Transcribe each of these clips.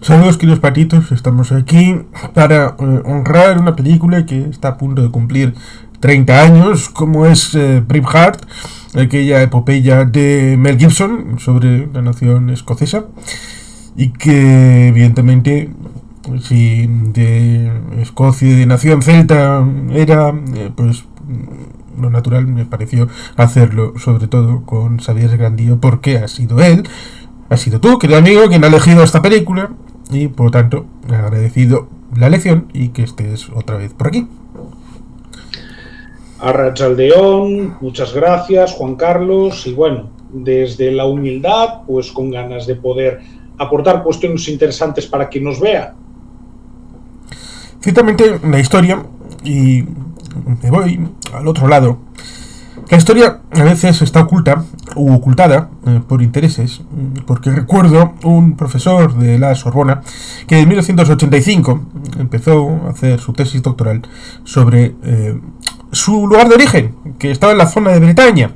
Saludos, queridos patitos. Estamos aquí para honrar una película que está a punto de cumplir 30 años, como es Braveheart, aquella epopeya de Mel Gibson sobre la nación escocesa, y que evidentemente, si de Escocia y de nación celta era, pues lo natural me pareció hacerlo, sobre todo con Xavier Grandío, porque ha sido él, ha sido tú, querido amigo, quien ha elegido esta película, y por lo tanto agradecido la elección y que estés otra vez por aquí. Arrachaldeón, muchas gracias, Juan Carlos, y bueno, desde la humildad, pues con ganas de poder aportar cuestiones interesantes para quien nos vea. Ciertamente la historia, y me voy al otro lado, la historia a veces está oculta u ocultada por intereses, porque recuerdo un profesor de la Sorbona que en 1985 empezó a hacer su tesis doctoral sobre su lugar de origen, que estaba en la zona de Bretaña,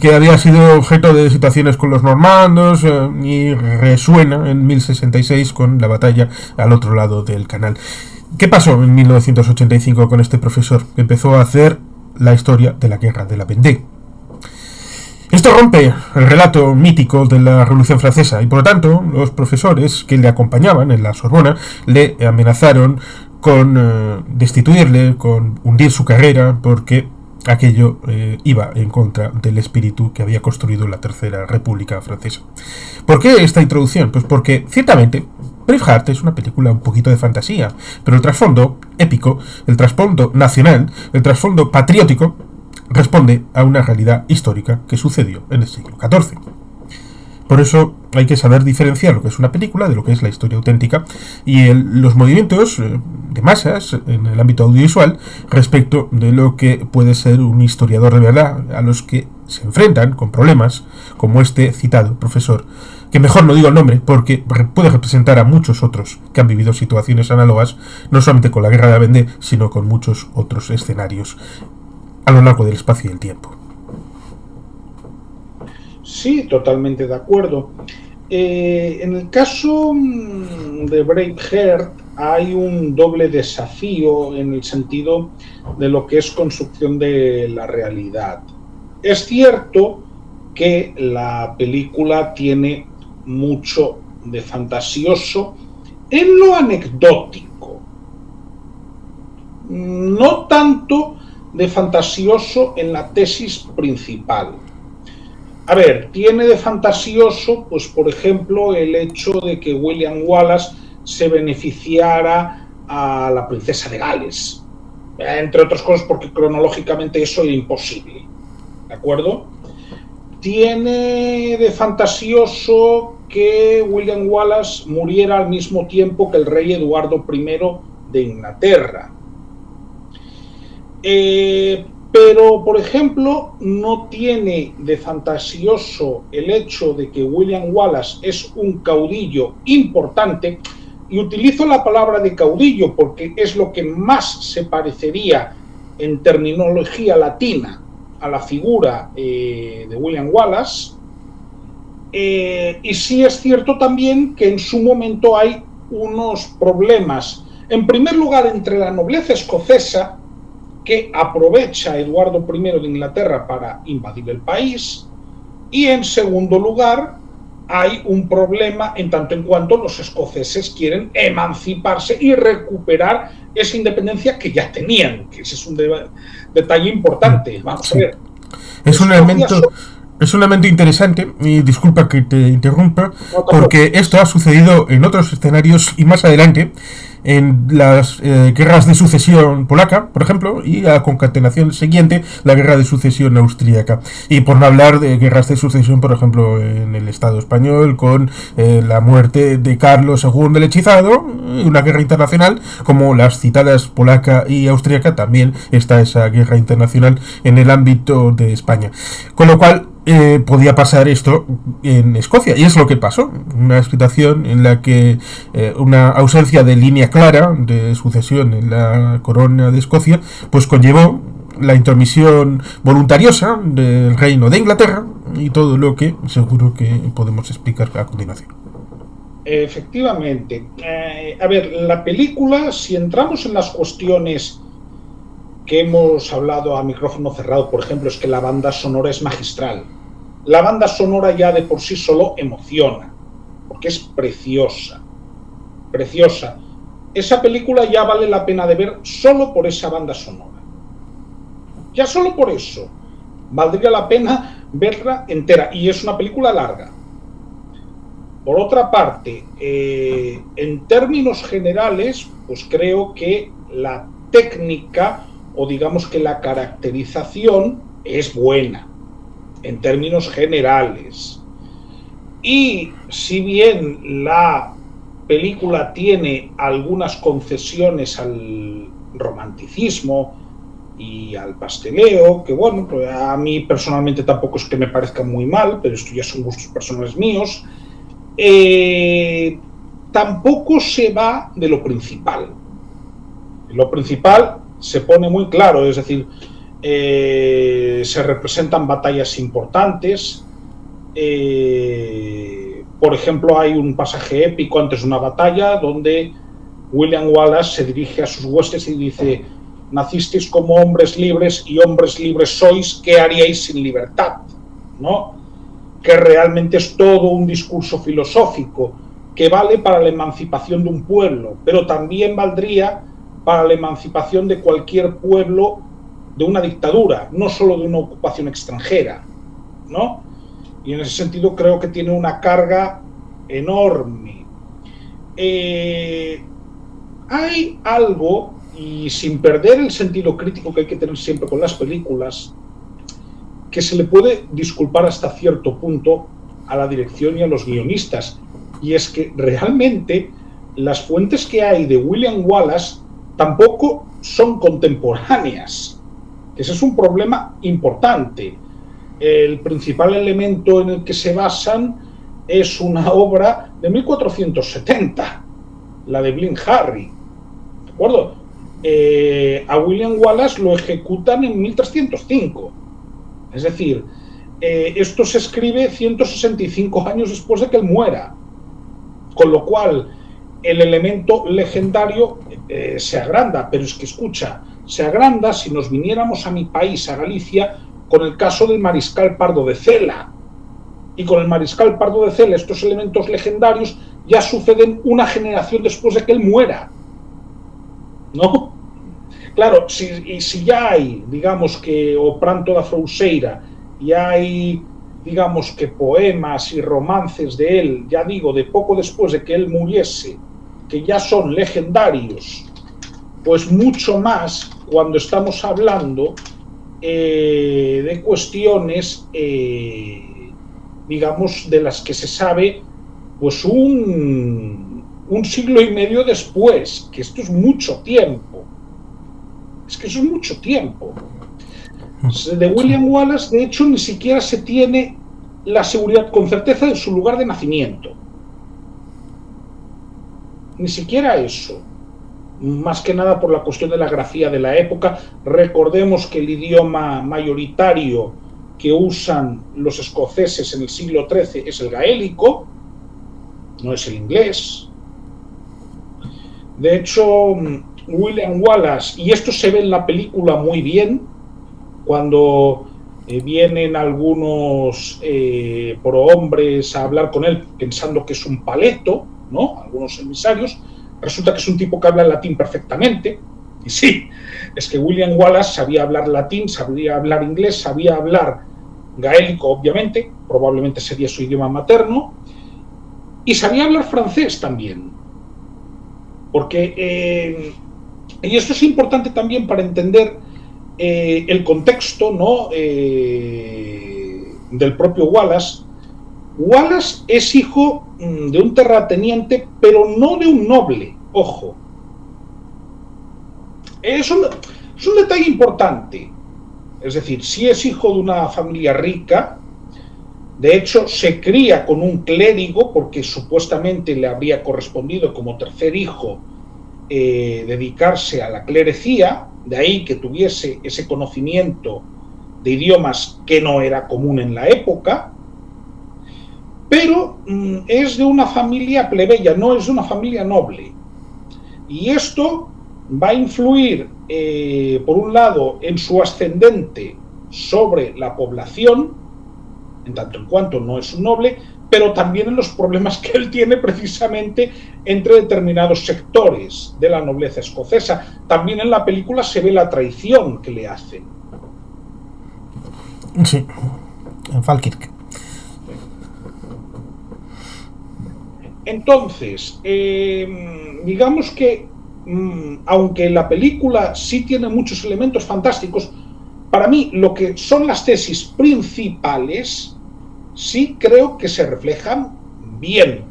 que había sido objeto de situaciones con los normandos, y resuena en 1066 con la batalla al otro lado del canal. ¿Qué pasó en 1985 con este profesor que empezó a hacer la historia de la guerra de la Vendée? Esto rompe el relato mítico de la Revolución Francesa y por lo tanto los profesores que le acompañaban en la Sorbona le amenazaron con destituirle, con hundir su carrera, porque aquello iba en contra del espíritu que había construido la Tercera República Francesa. ¿Por qué esta introducción? Pues porque ciertamente Braveheart es una película un poquito de fantasía, pero el trasfondo épico, el trasfondo nacional, el trasfondo patriótico responde a una realidad histórica que sucedió en el siglo XIV. Por eso hay que saber diferenciar lo que es una película de lo que es la historia auténtica y los movimientos de masas en el ámbito audiovisual respecto de lo que puede ser un historiador de verdad, a los que se enfrentan con problemas como este citado profesor, que mejor no digo el nombre porque puede representar a muchos otros que han vivido situaciones análogas, no solamente con la guerra de la Vendée, sino con muchos otros escenarios a lo largo del espacio y el tiempo. Sí, totalmente de acuerdo. En el caso de Braveheart hay un doble desafío en el sentido de lo que es construcción de la realidad. Es cierto que la película tiene mucho de fantasioso en lo anecdótico, no tanto de fantasioso en la tesis principal. A ver, tiene de fantasioso, pues por ejemplo, el hecho de que William Wallace se beneficiara a la princesa de Gales, entre otras cosas porque cronológicamente eso era imposible, ¿de acuerdo? Tiene de fantasioso que William Wallace muriera al mismo tiempo que el rey Eduardo I de Inglaterra. Pero, por ejemplo, no tiene de fantasioso el hecho de que William Wallace es un caudillo importante, y utilizo la palabra de caudillo porque es lo que más se parecería en terminología latina a la figura de William Wallace, y sí es cierto también que en su momento hay unos problemas, en primer lugar entre la nobleza escocesa, que aprovecha a Eduardo I de Inglaterra para invadir el país, y en segundo lugar hay un problema en tanto en cuanto los escoceses quieren emanciparse y recuperar esa independencia que ya tenían, que ese es un detalle importante. Vamos a ver. Es un elemento interesante, y disculpa que te interrumpa, porque esto ha sucedido en otros escenarios y más adelante, en las guerras de sucesión polaca, por ejemplo, y a concatenación siguiente, la guerra de sucesión austríaca. Y por no hablar de guerras de sucesión, por ejemplo, en el Estado español, con la muerte de Carlos II el Hechizado, una guerra internacional, como las citadas polaca y austríaca, también está esa guerra internacional en el ámbito de España. Con lo cual, podía pasar esto en Escocia, y es lo que pasó, una situación en la que una ausencia de línea clara de sucesión en la corona de Escocia pues conllevó la intromisión voluntariosa del reino de Inglaterra y todo lo que seguro que podemos explicar a continuación. Efectivamente. A ver, la película, si entramos en las cuestiones que hemos hablado a micrófono cerrado, por ejemplo, es que la banda sonora es magistral. La banda sonora ya de por sí solo emociona, porque es preciosa, preciosa. Esa película ya vale la pena de ver solo por esa banda sonora. Ya solo por eso valdría la pena verla entera, y es una película larga. Por otra parte, en términos generales, pues creo que la técnica o digamos que la caracterización es buena, en términos generales. Y si bien la película tiene algunas concesiones al romanticismo y al pasteleo, que bueno, pues a mí personalmente tampoco es que me parezca muy mal, pero esto ya son gustos personales míos, tampoco se va de lo principal. Lo principal se pone muy claro, es decir, se representan batallas importantes. Por ejemplo, hay un pasaje épico antes de una batalla donde William Wallace se dirige a sus huestes y dice: nacisteis como hombres libres y hombres libres sois, ¿qué haríais sin libertad? ¿No? Que realmente es todo un discurso filosófico que vale para la emancipación de un pueblo, pero también valdría para la emancipación de cualquier pueblo de una dictadura, no solo de una ocupación extranjera, ¿no? Y en ese sentido creo que tiene una carga enorme. Hay algo, y sin perder el sentido crítico que hay que tener siempre con las películas, que se le puede disculpar hasta cierto punto a la dirección y a los guionistas, y es que realmente las fuentes que hay de William Wallace tampoco son contemporáneas. Ese es un problema importante. El principal elemento en el que se basan es una obra de 1470, la de Blind Harry, ¿de acuerdo? A William Wallace lo ejecutan en 1305. Es decir, esto se escribe 165 años después de que él muera, con lo cual el elemento legendario se agranda, pero es que escucha, se agranda si nos viniéramos a mi país, a Galicia, con el caso del mariscal Pardo de Cela. Y con el mariscal Pardo de Cela estos elementos legendarios ya suceden una generación después de que él muera, ¿no? Claro, si ya hay, digamos que o Pranto da Frouxeira, y hay, digamos que poemas y romances de él, ya digo, de poco después de que él muriese, que ya son legendarios, pues mucho más cuando estamos hablando de cuestiones, digamos, de las que se sabe pues un siglo y medio después, que esto es mucho tiempo. Es que eso es mucho tiempo. De William Wallace, de hecho, ni siquiera se tiene la seguridad con certeza de su lugar de nacimiento. Ni siquiera eso. Más que nada por la cuestión de la grafía de la época. Recordemos que el idioma mayoritario que usan los escoceses en el siglo XIII es el gaélico, no es el inglés. De hecho, William Wallace, y esto se ve en la película muy bien, cuando vienen algunos prohombres a hablar con él pensando que es un paleto, ¿no? Algunos emisarios, resulta que es un tipo que habla latín perfectamente, y sí, es que William Wallace sabía hablar latín, sabía hablar inglés, sabía hablar gaélico, obviamente, probablemente sería su idioma materno, y sabía hablar francés también, porque y esto es importante también para entender el contexto, ¿no? Del propio Wallace. Wallace es hijo de un terrateniente, pero no de un noble, ojo. Es un detalle importante. Es decir, si es hijo de una familia rica, de hecho se cría con un clérigo porque supuestamente le habría correspondido como tercer hijo dedicarse a la clerecía, de ahí que tuviese ese conocimiento de idiomas que no era común en la época. pero es de una familia plebeya, no es de una familia noble. Y esto va a influir, por un lado, en su ascendente sobre la población, en tanto en cuanto no es un noble, pero también en los problemas que él tiene precisamente entre determinados sectores de la nobleza escocesa. También en la película se ve la traición que le hacen. Sí, en Falkirk. Entonces, digamos que, aunque la película sí tiene muchos elementos fantásticos, para mí lo que son las tesis principales sí creo que se reflejan bien.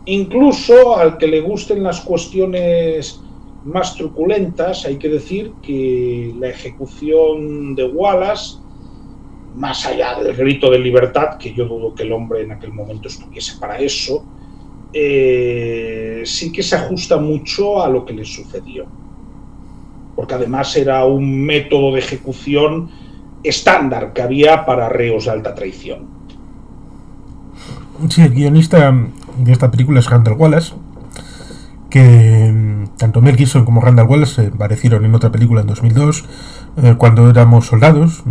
Incluso al que le gusten las cuestiones más truculentas, hay que decir que la ejecución de Wallace, más allá del grito de libertad, que yo dudo que el hombre en aquel momento estuviese para eso, sí que se ajusta mucho a lo que le sucedió, porque además era un método de ejecución estándar que había para reos de alta traición. Sí, el guionista de esta película es Randall Wallace, que tanto Mel Gibson como Randall Wallace aparecieron en otra película en 2002, Cuando éramos soldados,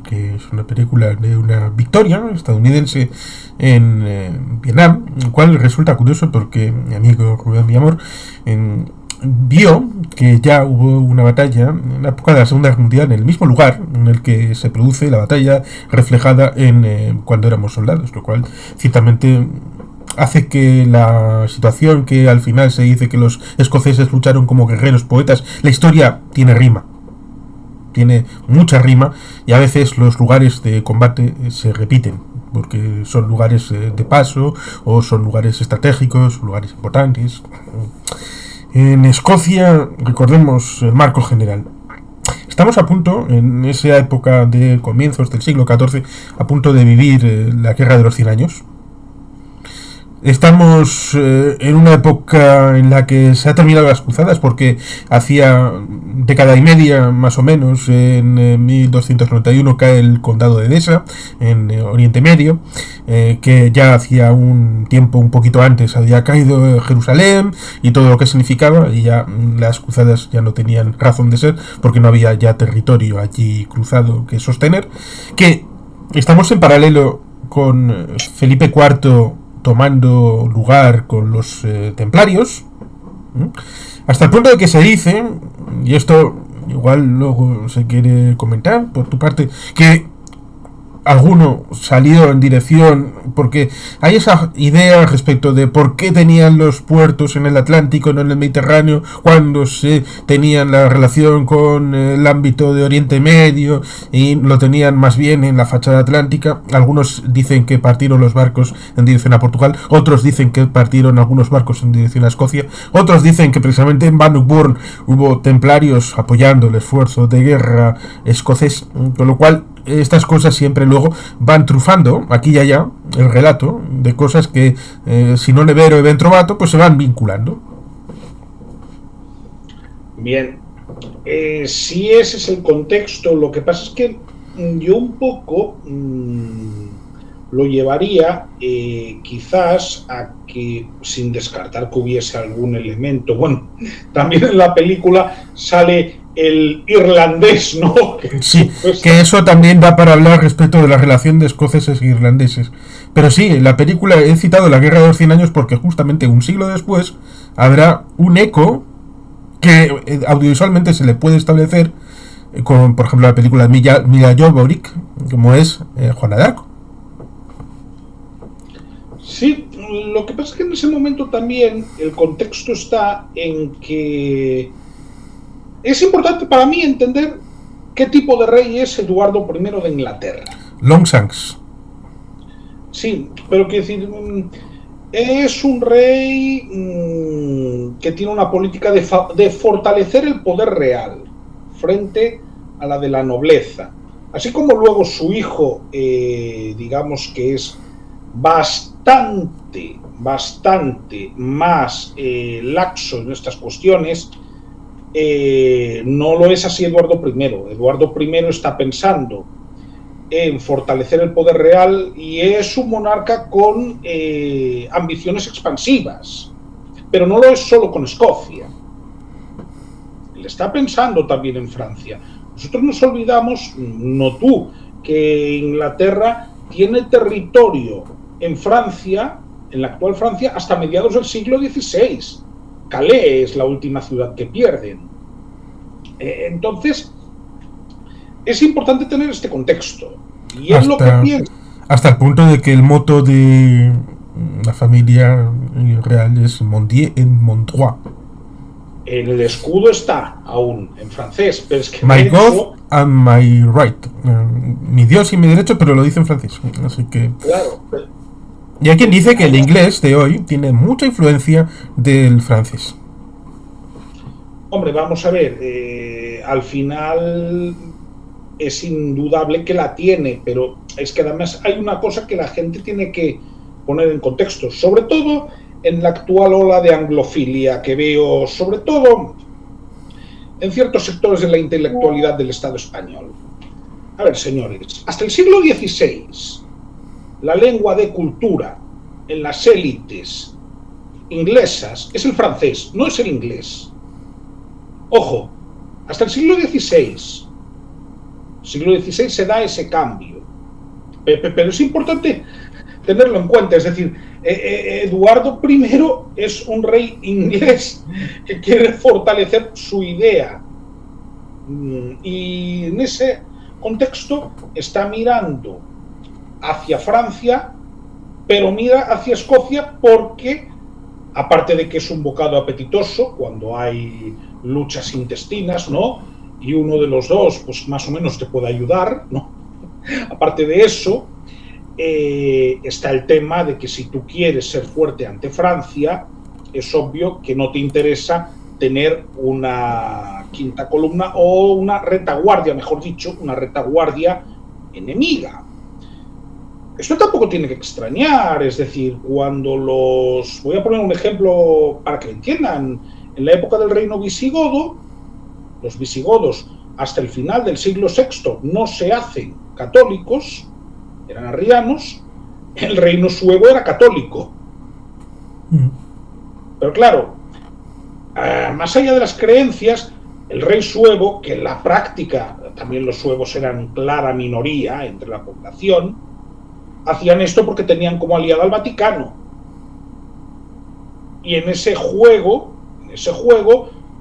que es una película de una victoria estadounidense en Vietnam, el cual resulta curioso porque mi amigo Rubén Villamor vio que ya hubo una batalla en la época de la Segunda Guerra Mundial en el mismo lugar en el que se produce la batalla reflejada en Cuando éramos soldados, lo cual ciertamente hace que la situación que al final se dice que los escoceses lucharon como guerreros poetas, la historia tiene rima, tiene mucha rima, y a veces los lugares de combate se repiten porque son lugares de paso o son lugares estratégicos, lugares importantes. En Escocia, recordemos el marco general. Estamos a punto, en esa época de comienzos del siglo XIV, a punto de vivir la Guerra de los 100 años. Estamos en una época en la que se han terminado las cruzadas, porque hacía década y media más o menos, en 1291 cae el condado de Edesa en Oriente Medio, que ya hacía un tiempo un poquito antes había caído Jerusalén y todo lo que significaba, y ya las cruzadas ya no tenían razón de ser porque no había ya territorio allí cruzado que sostener. Que estamos en paralelo con Felipe IV tomando lugar con los templarios, hasta el punto de que se dice, y esto igual luego se quiere comentar por tu parte, que alguno salió en dirección, porque hay esa idea respecto de por qué tenían los puertos en el Atlántico, no en el Mediterráneo, cuando se tenían la relación con el ámbito de Oriente Medio y lo tenían más bien en la fachada atlántica. Algunos dicen que partieron los barcos en dirección a Portugal, otros dicen que partieron algunos barcos en dirección a Escocia, otros dicen que precisamente en Bannockburn hubo templarios apoyando el esfuerzo de guerra escocés, con lo cual estas cosas siempre luego van trufando aquí y allá el relato de cosas que si non è vero e ben trovato, pues se van vinculando. Bien, si ese es el contexto, lo que pasa es que yo un poco lo llevaría quizás a que, sin descartar que hubiese algún elemento, bueno, también en la película sale el irlandés, ¿no? Sí, que eso también da para hablar respecto de la relación de escoceses e irlandeses. Pero sí, en la película he citado la Guerra de los 100 años porque justamente un siglo después habrá un eco que audiovisualmente se le puede establecer con, por ejemplo, la película de Mila Jovovich, como es Juana de Arco. Sí, lo que pasa es que en ese momento también el contexto está en que es importante para mí entender qué tipo de rey es Eduardo I de Inglaterra. Longshanks. Sí, pero quiero decir, es un rey que tiene una política de fortalecer el poder real frente a la de la nobleza. Así como luego su hijo, digamos que es bastante más laxo en estas cuestiones. No lo es así Eduardo I. Eduardo I está pensando en fortalecer el poder real y es un monarca con ambiciones expansivas, pero no lo es solo con Escocia. Él está pensando también en Francia. Nosotros nos olvidamos, no tú, que Inglaterra tiene territorio en Francia, en la actual Francia, hasta mediados del siglo XVI. Calais es la última ciudad que pierden. Entonces, es importante tener este contexto. Y es lo que piensa. Hasta el punto de que el moto de la familia real es Mondier en Montrois. En el escudo está aún en francés, pero es que My God and my right. Mi Dios y mi derecho, pero lo dice en francés. Así que. Claro. Y hay quien dice que el inglés de hoy tiene mucha influencia del francés. Hombre, vamos a ver. Al final es indudable que la tiene, pero es que además hay una cosa que la gente tiene que poner en contexto, sobre todo en la actual ola de anglofilia que veo, sobre todo en ciertos sectores de la intelectualidad del Estado español. A ver, señores, hasta el siglo XVI, la lengua de cultura en las élites inglesas es el francés, no es el inglés. Ojo, hasta el siglo XVI se da ese cambio, pero es importante tenerlo en cuenta. Es decir, Eduardo I es un rey inglés que quiere fortalecer su idea, y en ese contexto está mirando hacia Francia, pero mira hacia Escocia porque, aparte de que es un bocado apetitoso cuando hay luchas intestinas, ¿no? Y uno de los dos, pues más o menos te puede ayudar, ¿no? Aparte de eso, está el tema de que si tú quieres ser fuerte ante Francia, es obvio que no te interesa tener una quinta columna o una retaguardia, mejor dicho, una retaguardia enemiga. Esto tampoco tiene que extrañar, es decir, cuando voy a poner un ejemplo para que lo entiendan, en la época del reino visigodo, los visigodos hasta el final del siglo VI no se hacen católicos, eran arrianos, el reino suevo era católico. Pero claro, más allá de las creencias, el rey suevo, que en la práctica también los suevos eran clara minoría entre la población, hacían esto porque tenían como aliado al Vaticano. Y en ese juego,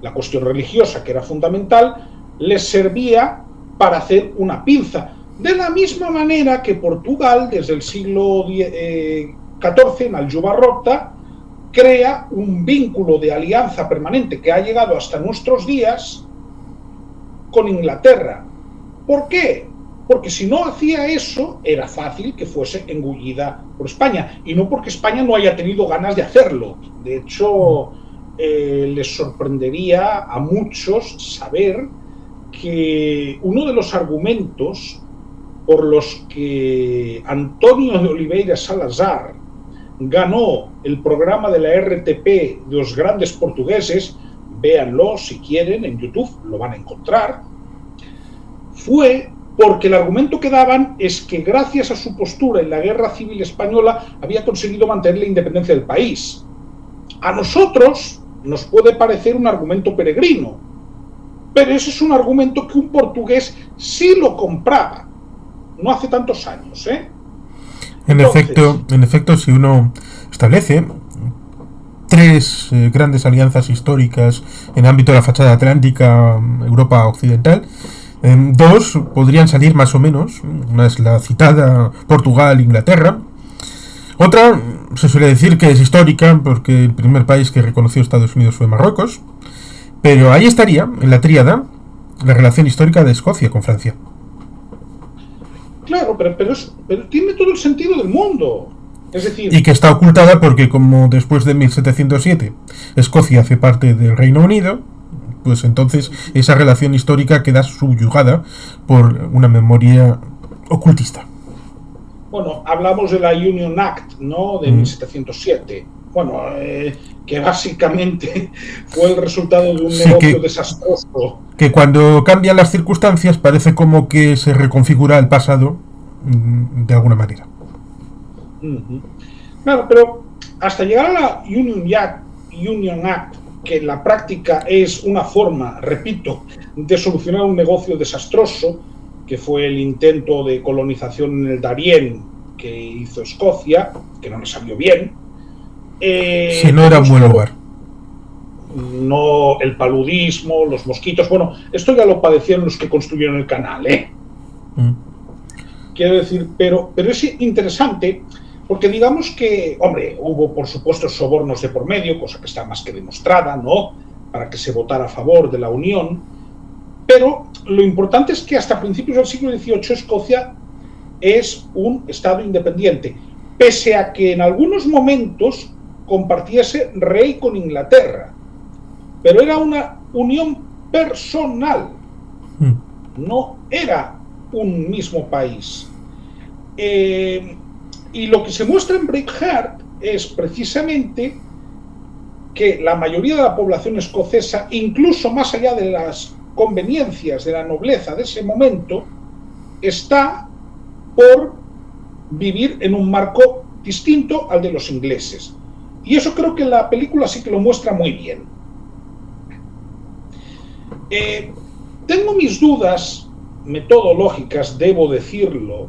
la cuestión religiosa, que era fundamental, les servía para hacer una pinza. De la misma manera que Portugal, desde el siglo XIV, en Aljubarrota, crea un vínculo de alianza permanente que ha llegado hasta nuestros días con Inglaterra. ¿Por qué? Porque si no hacía eso, era fácil que fuese engullida por España, y no porque España no haya tenido ganas de hacerlo. De hecho, les sorprendería a muchos saber que uno de los argumentos por los que Antonio de Oliveira Salazar ganó el programa de la RTP de los grandes portugueses, véanlo si quieren, en YouTube lo van a encontrar, fue porque el argumento que daban es que gracias a su postura en la Guerra Civil Española había conseguido mantener la independencia del país. A nosotros nos puede parecer un argumento peregrino, pero ese es un argumento que un portugués sí lo compraba, no hace tantos años, ¿eh? En efecto, si uno establece tres grandes alianzas históricas en el ámbito de la fachada atlántica, Europa occidental, dos podrían salir más o menos. Una es la citada Portugal-Inglaterra. Otra se suele decir que es histórica porque el primer país que reconoció a Estados Unidos fue Marruecos. Pero ahí estaría, en la tríada, la relación histórica de Escocia con Francia. Claro, pero tiene todo el sentido del mundo. Es decir, y que está ocultada porque, como después de 1707 Escocia hace parte del Reino Unido, pues entonces esa relación histórica queda subyugada por una memoria ocultista. Bueno, hablamos de la Union Act, ¿no? De 1707. Bueno, que básicamente fue el resultado de un negocio desastroso. Que cuando cambian las circunstancias parece como que se reconfigura el pasado de alguna manera. Claro, pero hasta llegar a la Union Act, que en la práctica es una forma, repito, de solucionar un negocio desastroso, que fue el intento de colonización en el Darién que hizo Escocia, que no le salió bien. Si no era un buen lugar. No, el paludismo, los mosquitos, bueno, esto ya lo padecieron los que construyeron el canal, Quiero decir, pero es interesante, porque digamos que, hombre, hubo por supuesto sobornos de por medio, cosa que está más que demostrada, ¿no?, para que se votara a favor de la Unión, pero lo importante es que hasta principios del siglo XVIII Escocia es un estado independiente, pese a que en algunos momentos compartiese rey con Inglaterra, pero era una unión personal, no era un mismo país. Y lo que se muestra en Braveheart es precisamente que la mayoría de la población escocesa, incluso más allá de las conveniencias de la nobleza de ese momento, está por vivir en un marco distinto al de los ingleses. Y eso creo que la película sí que lo muestra muy bien. Tengo mis dudas metodológicas, debo decirlo,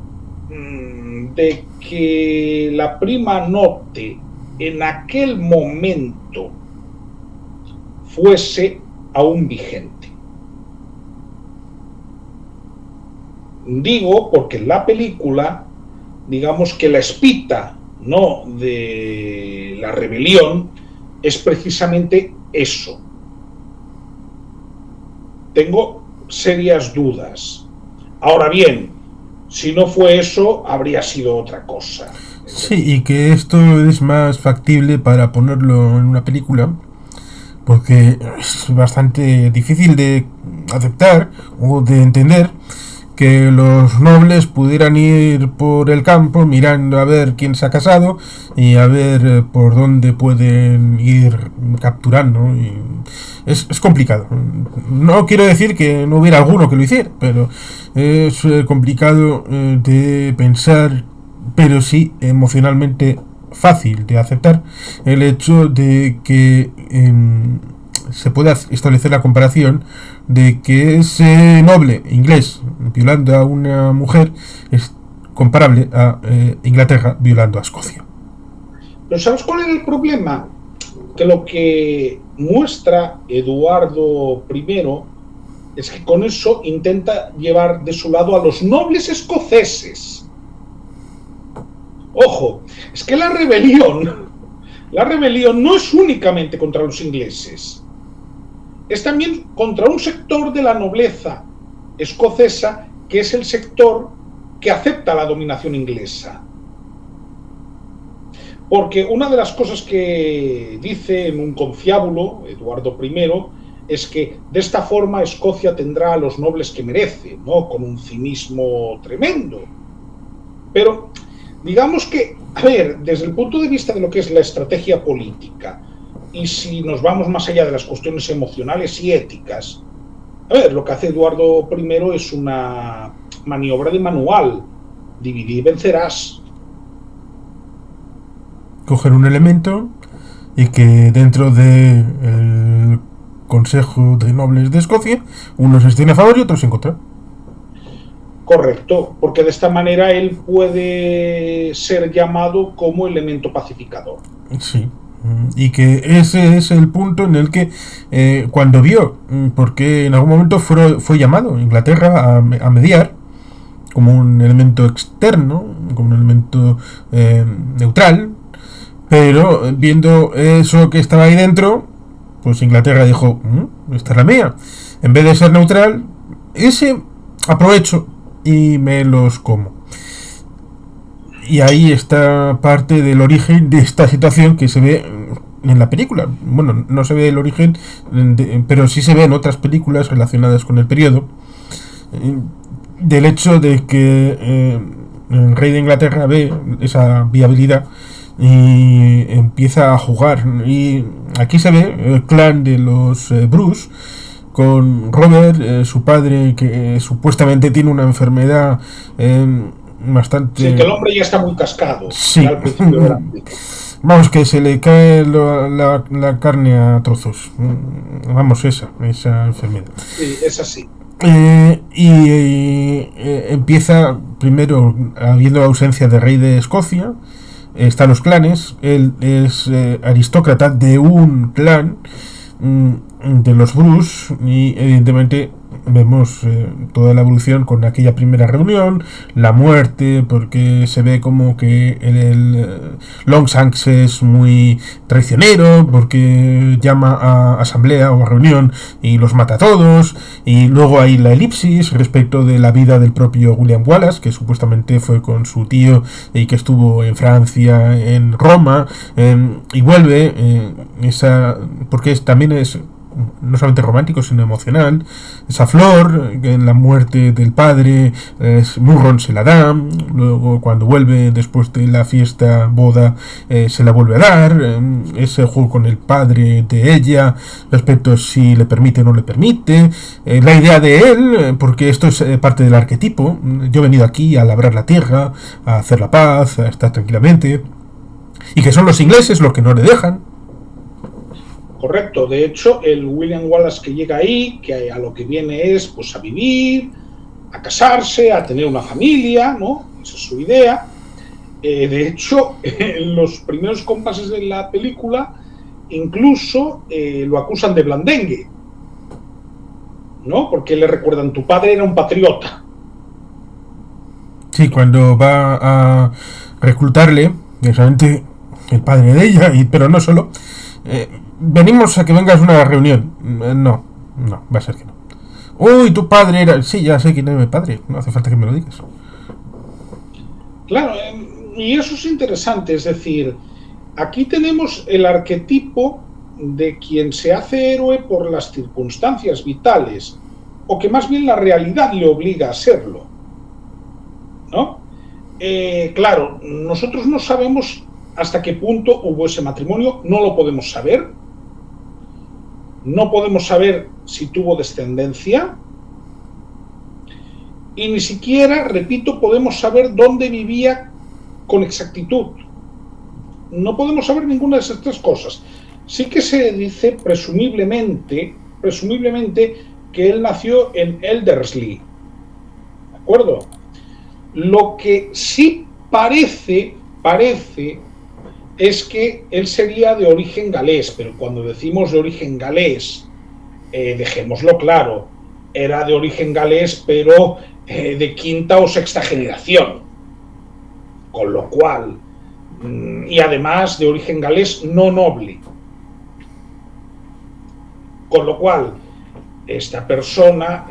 de que la prima nocte en aquel momento fuese aún vigente. Digo porque en la película, digamos que la espita, ¿no?, de la rebelión es precisamente eso. Tengo serias dudas. Ahora bien, si no fue eso, habría sido otra cosa. Sí, y que esto es más factible para ponerlo en una película, porque es bastante difícil de aceptar o de entender que los nobles pudieran ir por el campo mirando a ver quién se ha casado y a ver por dónde pueden ir capturando. Y es complicado. No quiero decir que no hubiera alguno que lo hiciera, pero es complicado de pensar, pero sí emocionalmente fácil de aceptar el hecho de que se pueda establecer la comparación de que ese noble inglés violando a una mujer es comparable a Inglaterra violando a Escocia. Pero ¿sabes cuál era el problema? Que lo que muestra Eduardo I es que con eso intenta llevar de su lado a los nobles escoceses. Ojo, es que la rebelión no es únicamente contra los ingleses, es también contra un sector de la nobleza escocesa que es el sector que acepta la dominación inglesa. Porque una de las cosas que dice en un conciliábulo Eduardo I es que de esta forma Escocia tendrá a los nobles que merece, ¿no?, con un cinismo tremendo. Pero digamos que, a ver, desde el punto de vista de lo que es la estrategia política, y si nos vamos más allá de las cuestiones emocionales y éticas, a ver, lo que hace Eduardo I es una maniobra de manual: dividir y vencerás. Coger un elemento y que dentro del Consejo de Nobles de Escocia unos estén a favor y otros en contra. Correcto, porque de esta manera él puede ser llamado como elemento pacificador. Sí, y que ese es el punto en el que cuando vio, porque en algún momento fue llamado Inglaterra a mediar como un elemento externo, como un elemento neutral, pero viendo eso que estaba ahí dentro, pues Inglaterra dijo, esta es la mía. En vez de ser neutral, ese aprovecho y me los como. Y ahí está parte del origen de esta situación que se ve en la película. Bueno, no se ve el origen, pero sí se ve en otras películas relacionadas con el periodo, del hecho de que el rey de Inglaterra ve esa viabilidad y empieza a jugar. Y aquí se ve el clan de los Bruce con Robert, su padre, que supuestamente tiene una enfermedad bastante... Sí, que el hombre ya está muy cascado. Sí. Ya al principio de la película. Vamos, que se le cae la carne a trozos. Vamos, esa enfermedad. Sí, es así. Empieza primero habiendo ausencia de rey de Escocia. Están los clanes. Él es aristócrata de un clan de los Bruce y evidentemente vemos toda la evolución con aquella primera reunión, la muerte, porque se ve como que el Longshanks es muy traicionero, porque llama a asamblea o a reunión y los mata a todos, y luego hay la elipsis respecto de la vida del propio William Wallace, que supuestamente fue con su tío y que estuvo en Francia, en Roma, y vuelve porque también es no solamente romántico sino emocional. Esa flor en la muerte del padre, Murron se la da, luego cuando vuelve después de la fiesta boda se la vuelve a dar, ese juego con el padre de ella respecto a si le permite o no le permite, la idea de él, porque esto es parte del arquetipo: yo he venido aquí a labrar la tierra, a hacer la paz, a estar tranquilamente, y que son los ingleses los que no le dejan. Correcto, de hecho, el William Wallace que llega ahí, que a lo que viene es pues a vivir, a casarse, a tener una familia, ¿no? Esa es su idea. De hecho, en los primeros compases de la película, incluso lo acusan de blandengue, ¿no? Porque le recuerdan, tu padre era un patriota. Sí, cuando va a reclutarle, precisamente el padre de ella, pero no solo, venimos a que vengas a una reunión. No, va a ser que no. Uy, tu padre era... Sí, ya sé quién era mi padre, no hace falta que me lo digas. Claro, y eso es interesante, es decir, aquí tenemos el arquetipo de quien se hace héroe por las circunstancias vitales, o que más bien la realidad le obliga a serlo, ¿no? Claro, nosotros no sabemos hasta qué punto hubo ese matrimonio, no lo podemos saber. No podemos saber si tuvo descendencia. Y ni siquiera, repito, podemos saber dónde vivía con exactitud. No podemos saber ninguna de esas tres cosas. Sí que se dice, presumiblemente, que él nació en Elderslie. ¿De acuerdo? Lo que sí parece es que él sería de origen galés, pero cuando decimos de origen galés, dejémoslo claro, era de origen galés, pero de quinta o sexta generación, con lo cual, y además de origen galés no noble, con lo cual esta persona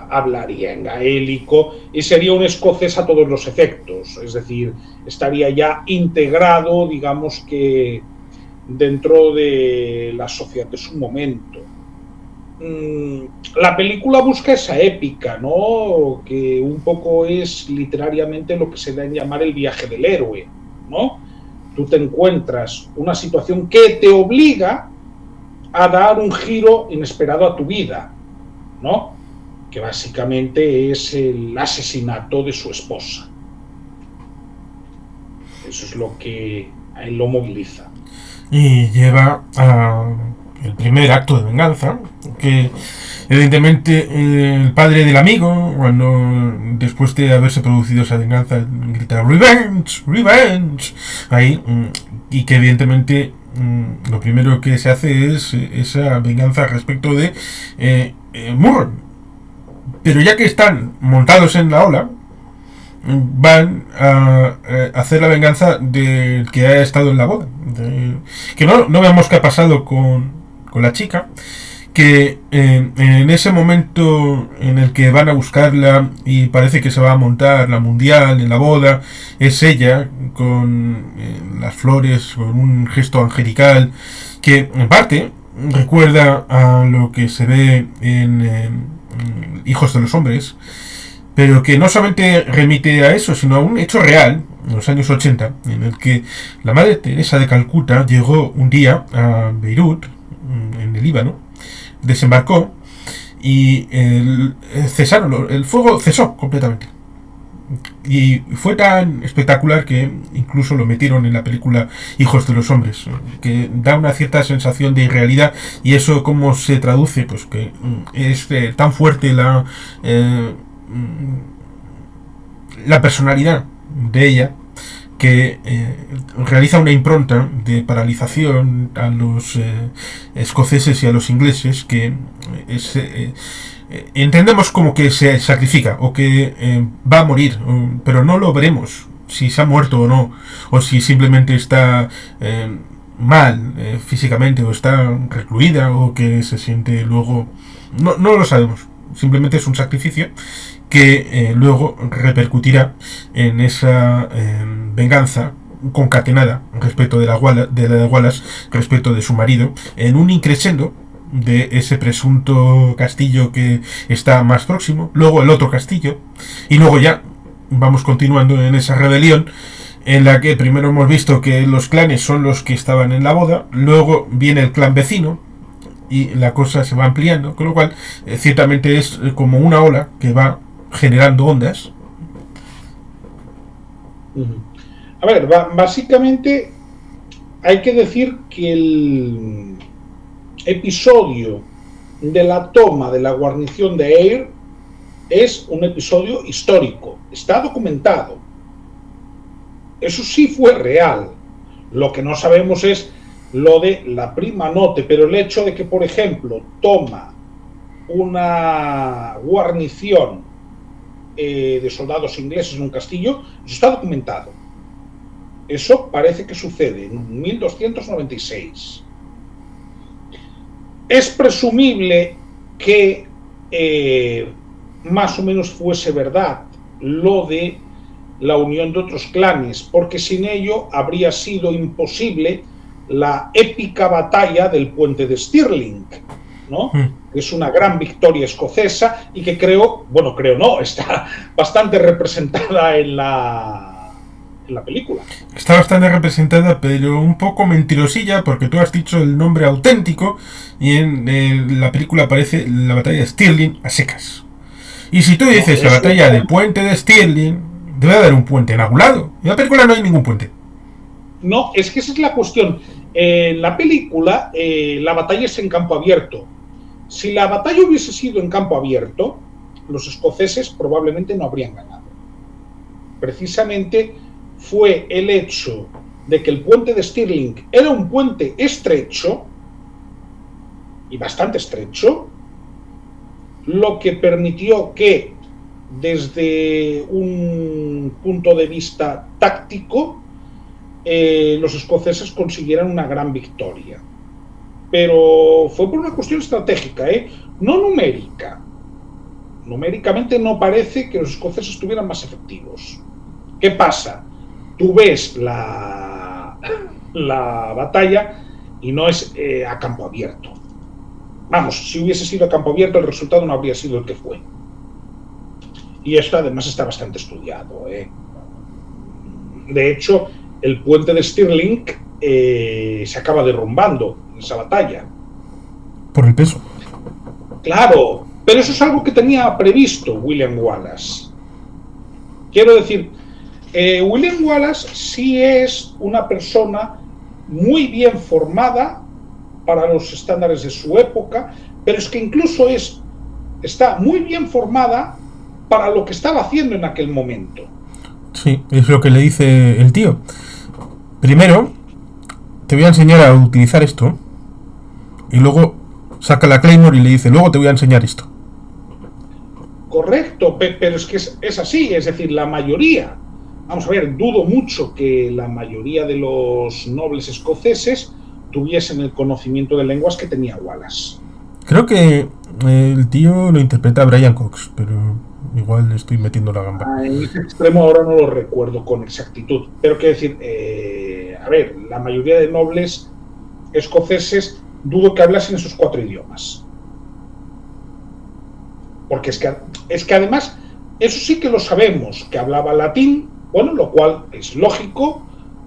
hablaría en gaélico y sería un escocés a todos los efectos, es decir, estaría ya integrado, digamos que dentro de la sociedad de su momento. La película busca esa épica, ¿no? Que un poco es literariamente lo que se da en llamar el viaje del héroe, ¿no? Tú te encuentras una situación que te obliga a dar un giro inesperado a tu vida, ¿no? Que básicamente es el asesinato de su esposa. Eso es lo que a él lo moviliza. Y lleva a el primer acto de venganza, que evidentemente el padre del amigo, cuando después de haberse producido esa venganza, grita "Revenge, revenge", ahí, y que evidentemente lo primero que se hace es esa venganza respecto de Murron. Pero ya que están montados en la ola, van a hacer la venganza del que ha estado en la boda, que no vemos qué ha pasado con la chica, que en ese momento en el que van a buscarla y parece que se va a montar la mundial en la boda, es ella con las flores, con un gesto angelical que en parte recuerda a lo que se ve en Hijos de los Hombres, pero que no solamente remite a eso, sino a un hecho real, en los años 80, en el que la Madre Teresa de Calcuta llegó un día a Beirut, en el Líbano, desembarcó y el fuego cesó completamente. Y fue tan espectacular que incluso lo metieron en la película Hijos de los Hombres, que da una cierta sensación de irrealidad. Y eso cómo se traduce, pues que es tan fuerte la personalidad de ella, que realiza una impronta de paralización a los escoceses y a los ingleses, que es, entendemos como que se sacrifica o que va a morir, pero no lo veremos si se ha muerto o no, o si simplemente está mal físicamente, o está recluida, o que se siente luego... No lo sabemos, simplemente es un sacrificio que luego repercutirá en esa venganza concatenada respecto de la Wallace, respecto de su marido, en un increscendo de ese presunto castillo que está más próximo, luego el otro castillo, y luego ya vamos continuando en esa rebelión en la que primero hemos visto que los clanes son los que estaban en la boda, luego viene el clan vecino y la cosa se va ampliando, con lo cual ciertamente es como una ola que va generando ondas. A ver, básicamente hay que decir que el episodio de la toma de la guarnición de Ayr es un episodio histórico, está documentado. Eso sí fue real. Lo que no sabemos es lo de la prima note, pero el hecho de que, por ejemplo, toma una guarnición de soldados ingleses en un castillo, eso está documentado. Eso parece que sucede en 1296. Es presumible que más o menos fuese verdad lo de la unión de otros clanes, porque sin ello habría sido imposible la épica batalla del puente de Stirling, ¿no? Es una gran victoria escocesa y que está bastante representada en la película. Está bastante representada, pero un poco mentirosilla, porque tú has dicho el nombre auténtico y en la película aparece la batalla de Stirling a secas. Y si tú dices la batalla del puente de Stirling, debe haber un puente en algún lado. En la película no hay ningún puente. No, es que esa es la cuestión. En la película, la batalla es en campo abierto. Si la batalla hubiese sido en campo abierto, los escoceses probablemente no habrían ganado. Precisamente fue el hecho de que el puente de Stirling era un puente estrecho, y bastante estrecho, lo que permitió que, desde un punto de vista táctico, los escoceses consiguieran una gran victoria. Pero fue por una cuestión estratégica, no numérica. Numéricamente no parece que los escoceses estuvieran más efectivos. ¿Qué pasa? Tú ves la batalla y no es a campo abierto. Vamos, si hubiese sido a campo abierto, el resultado no habría sido el que fue. Y esto además está bastante estudiado. De hecho, el puente de Stirling se acaba derrumbando en esa batalla. Por el peso. Claro, pero eso es algo que tenía previsto William Wallace. Quiero decir, William Wallace sí es una persona muy bien formada para los estándares de su época, pero es que incluso está muy bien formada para lo que estaba haciendo en aquel momento. Sí, es lo que le dice el tío. Primero, te voy a enseñar a utilizar esto, y luego saca la Claymore y le dice, luego te voy a enseñar esto. Correcto, pero es que es así, es decir, la mayoría, vamos a ver, dudo mucho que la mayoría de los nobles escoceses tuviesen el conocimiento de lenguas que tenía Wallace. Creo que el tío lo interpreta a Brian Cox, pero igual le estoy metiendo la gamba. En ese extremo ahora no lo recuerdo con exactitud, pero quiero decir, a ver, la mayoría de nobles escoceses dudo que hablasen esos 4 idiomas. Porque es que además, eso sí que lo sabemos, que hablaba latín, bueno, lo cual es lógico,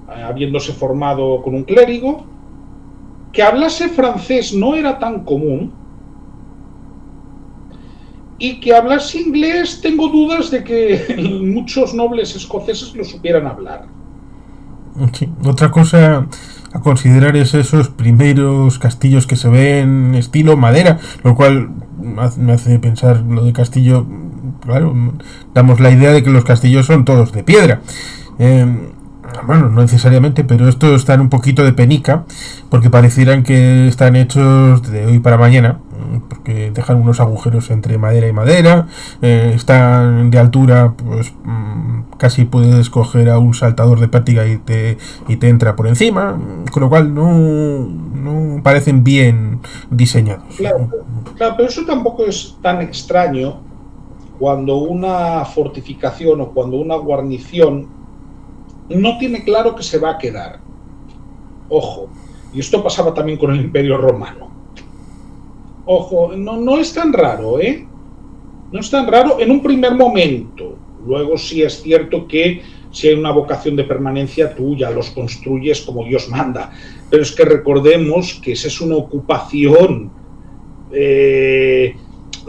habiéndose formado con un clérigo. Que hablase francés no era tan común, y que hablas inglés, tengo dudas de que muchos nobles escoceses lo supieran hablar. Sí. Otra cosa a considerar es esos primeros castillos que se ven estilo madera, lo cual me hace pensar lo de castillo. Claro, damos la idea de que los castillos son todos de piedra. Bueno, no necesariamente, pero estos están un poquito de penica, porque parecieran que están hechos de hoy para mañana, porque dejan unos agujeros entre madera y madera, están de altura, pues casi puedes coger a un saltador de pértiga y te entra por encima, con lo cual no parecen bien diseñados. Claro, pero eso tampoco es tan extraño cuando una fortificación o cuando una guarnición no tiene claro que se va a quedar. Ojo, y esto pasaba también con el Imperio Romano. Ojo, no es tan raro, ¿eh? No es tan raro en un primer momento. Luego sí es cierto que si hay una vocación de permanencia, tú ya los construyes como Dios manda. Pero es que recordemos que esa es una ocupación.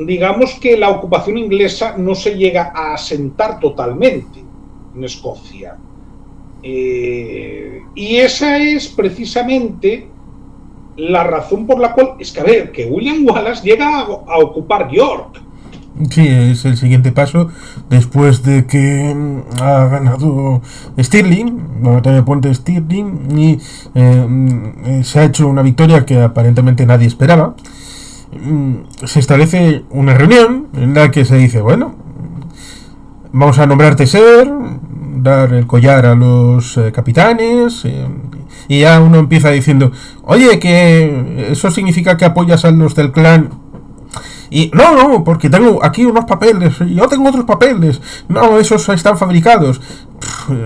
Digamos que la ocupación inglesa no se llega a asentar totalmente en Escocia. Y esa es precisamente la razón por la cual es que, a ver, que William Wallace llega a ocupar York. Sí, es el siguiente paso después de que ha ganado Stirling, la batalla de Puente Stirling, y se ha hecho una victoria que aparentemente nadie esperaba. Se establece una reunión en la que se dice, bueno, vamos a nombrarte ser, dar el collar a los capitanes, y ya uno empieza diciendo, oye, que eso significa que apoyas a los del clan. Y no, porque tengo aquí unos papeles, y yo tengo otros papeles, no, esos están fabricados.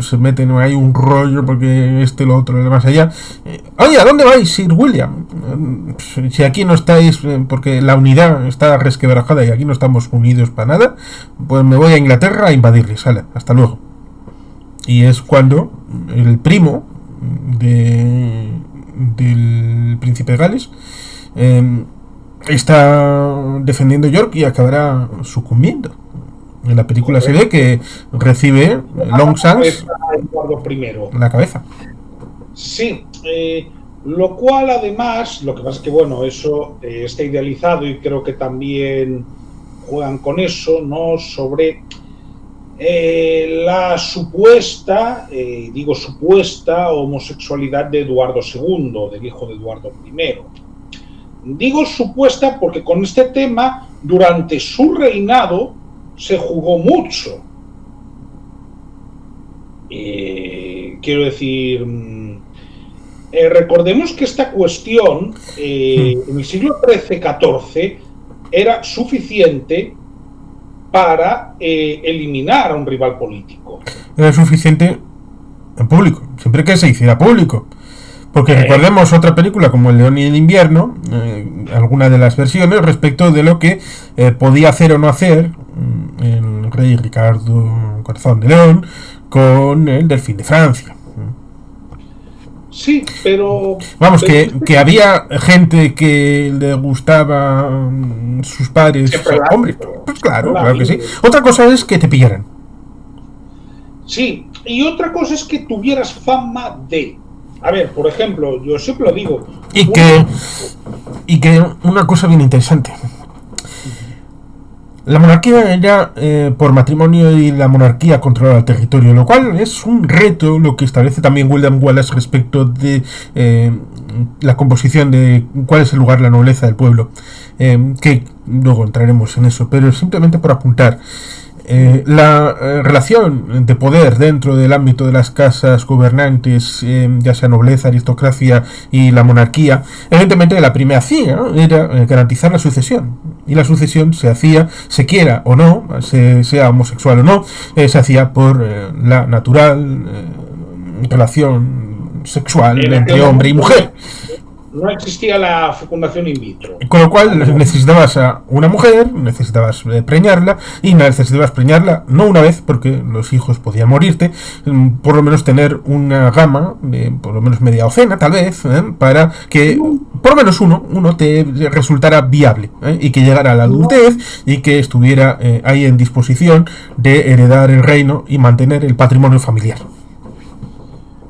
Se meten ahí un rollo porque lo otro, lo más allá. Oye, ¿a dónde vais, Sir William? Si aquí no estáis, porque la unidad está resquebrajada y aquí no estamos unidos para nada, pues me voy a Inglaterra a invadirles, sale, hasta luego. Y es cuando el primo del príncipe de Gales está defendiendo York y acabará sucumbiendo. En la película se ve que recibe Longshanks la cabeza. Sí, lo cual además, lo que pasa es que bueno, eso está idealizado y creo que también juegan con eso, ¿no? Sobre la supuesta, digo supuesta homosexualidad de Eduardo II, del hijo de Eduardo I. Digo supuesta porque con este tema, durante su reinado, se jugó mucho. Quiero decir, recordemos que esta cuestión en el siglo XIII-XIV era suficiente para eliminar a un rival político. Era suficiente en público, siempre que se hiciera público. Porque recordemos otra película como El León y el Invierno, alguna de las versiones respecto de lo que podía hacer o no hacer el rey Ricardo Corazón de León con el Delfín de Francia. Sí, pero... Vamos, que había gente que le gustaba sus padres. Hombre, pues claro que sí. Otra cosa es que te pillaran. Sí, y otra cosa es que tuvieras fama de... A ver, por ejemplo, yo siempre lo digo. Y que una cosa bien interesante. La monarquía era por matrimonio y la monarquía controlaba el territorio, lo cual es un reto, lo que establece también William Wallace respecto de la composición de cuál es el lugar, la nobleza del pueblo, que luego entraremos en eso, pero simplemente por apuntar. La relación de poder dentro del ámbito de las casas gobernantes, ya sea nobleza, aristocracia y la monarquía, evidentemente la primacía era garantizar la sucesión. Y la sucesión se hacía, se quiera o no, sea homosexual o no, se hacía por la natural relación sexual entre hombre y mujer. No existía la fecundación in vitro. Con lo cual necesitabas a una mujer, necesitabas preñarla, y necesitabas preñarla no una vez, porque los hijos podían morirte, por lo menos tener una gama, por lo menos media docena tal vez, para que por lo menos uno te resultara viable, y que llegara a la adultez y que estuviera ahí en disposición de heredar el reino y mantener el patrimonio familiar.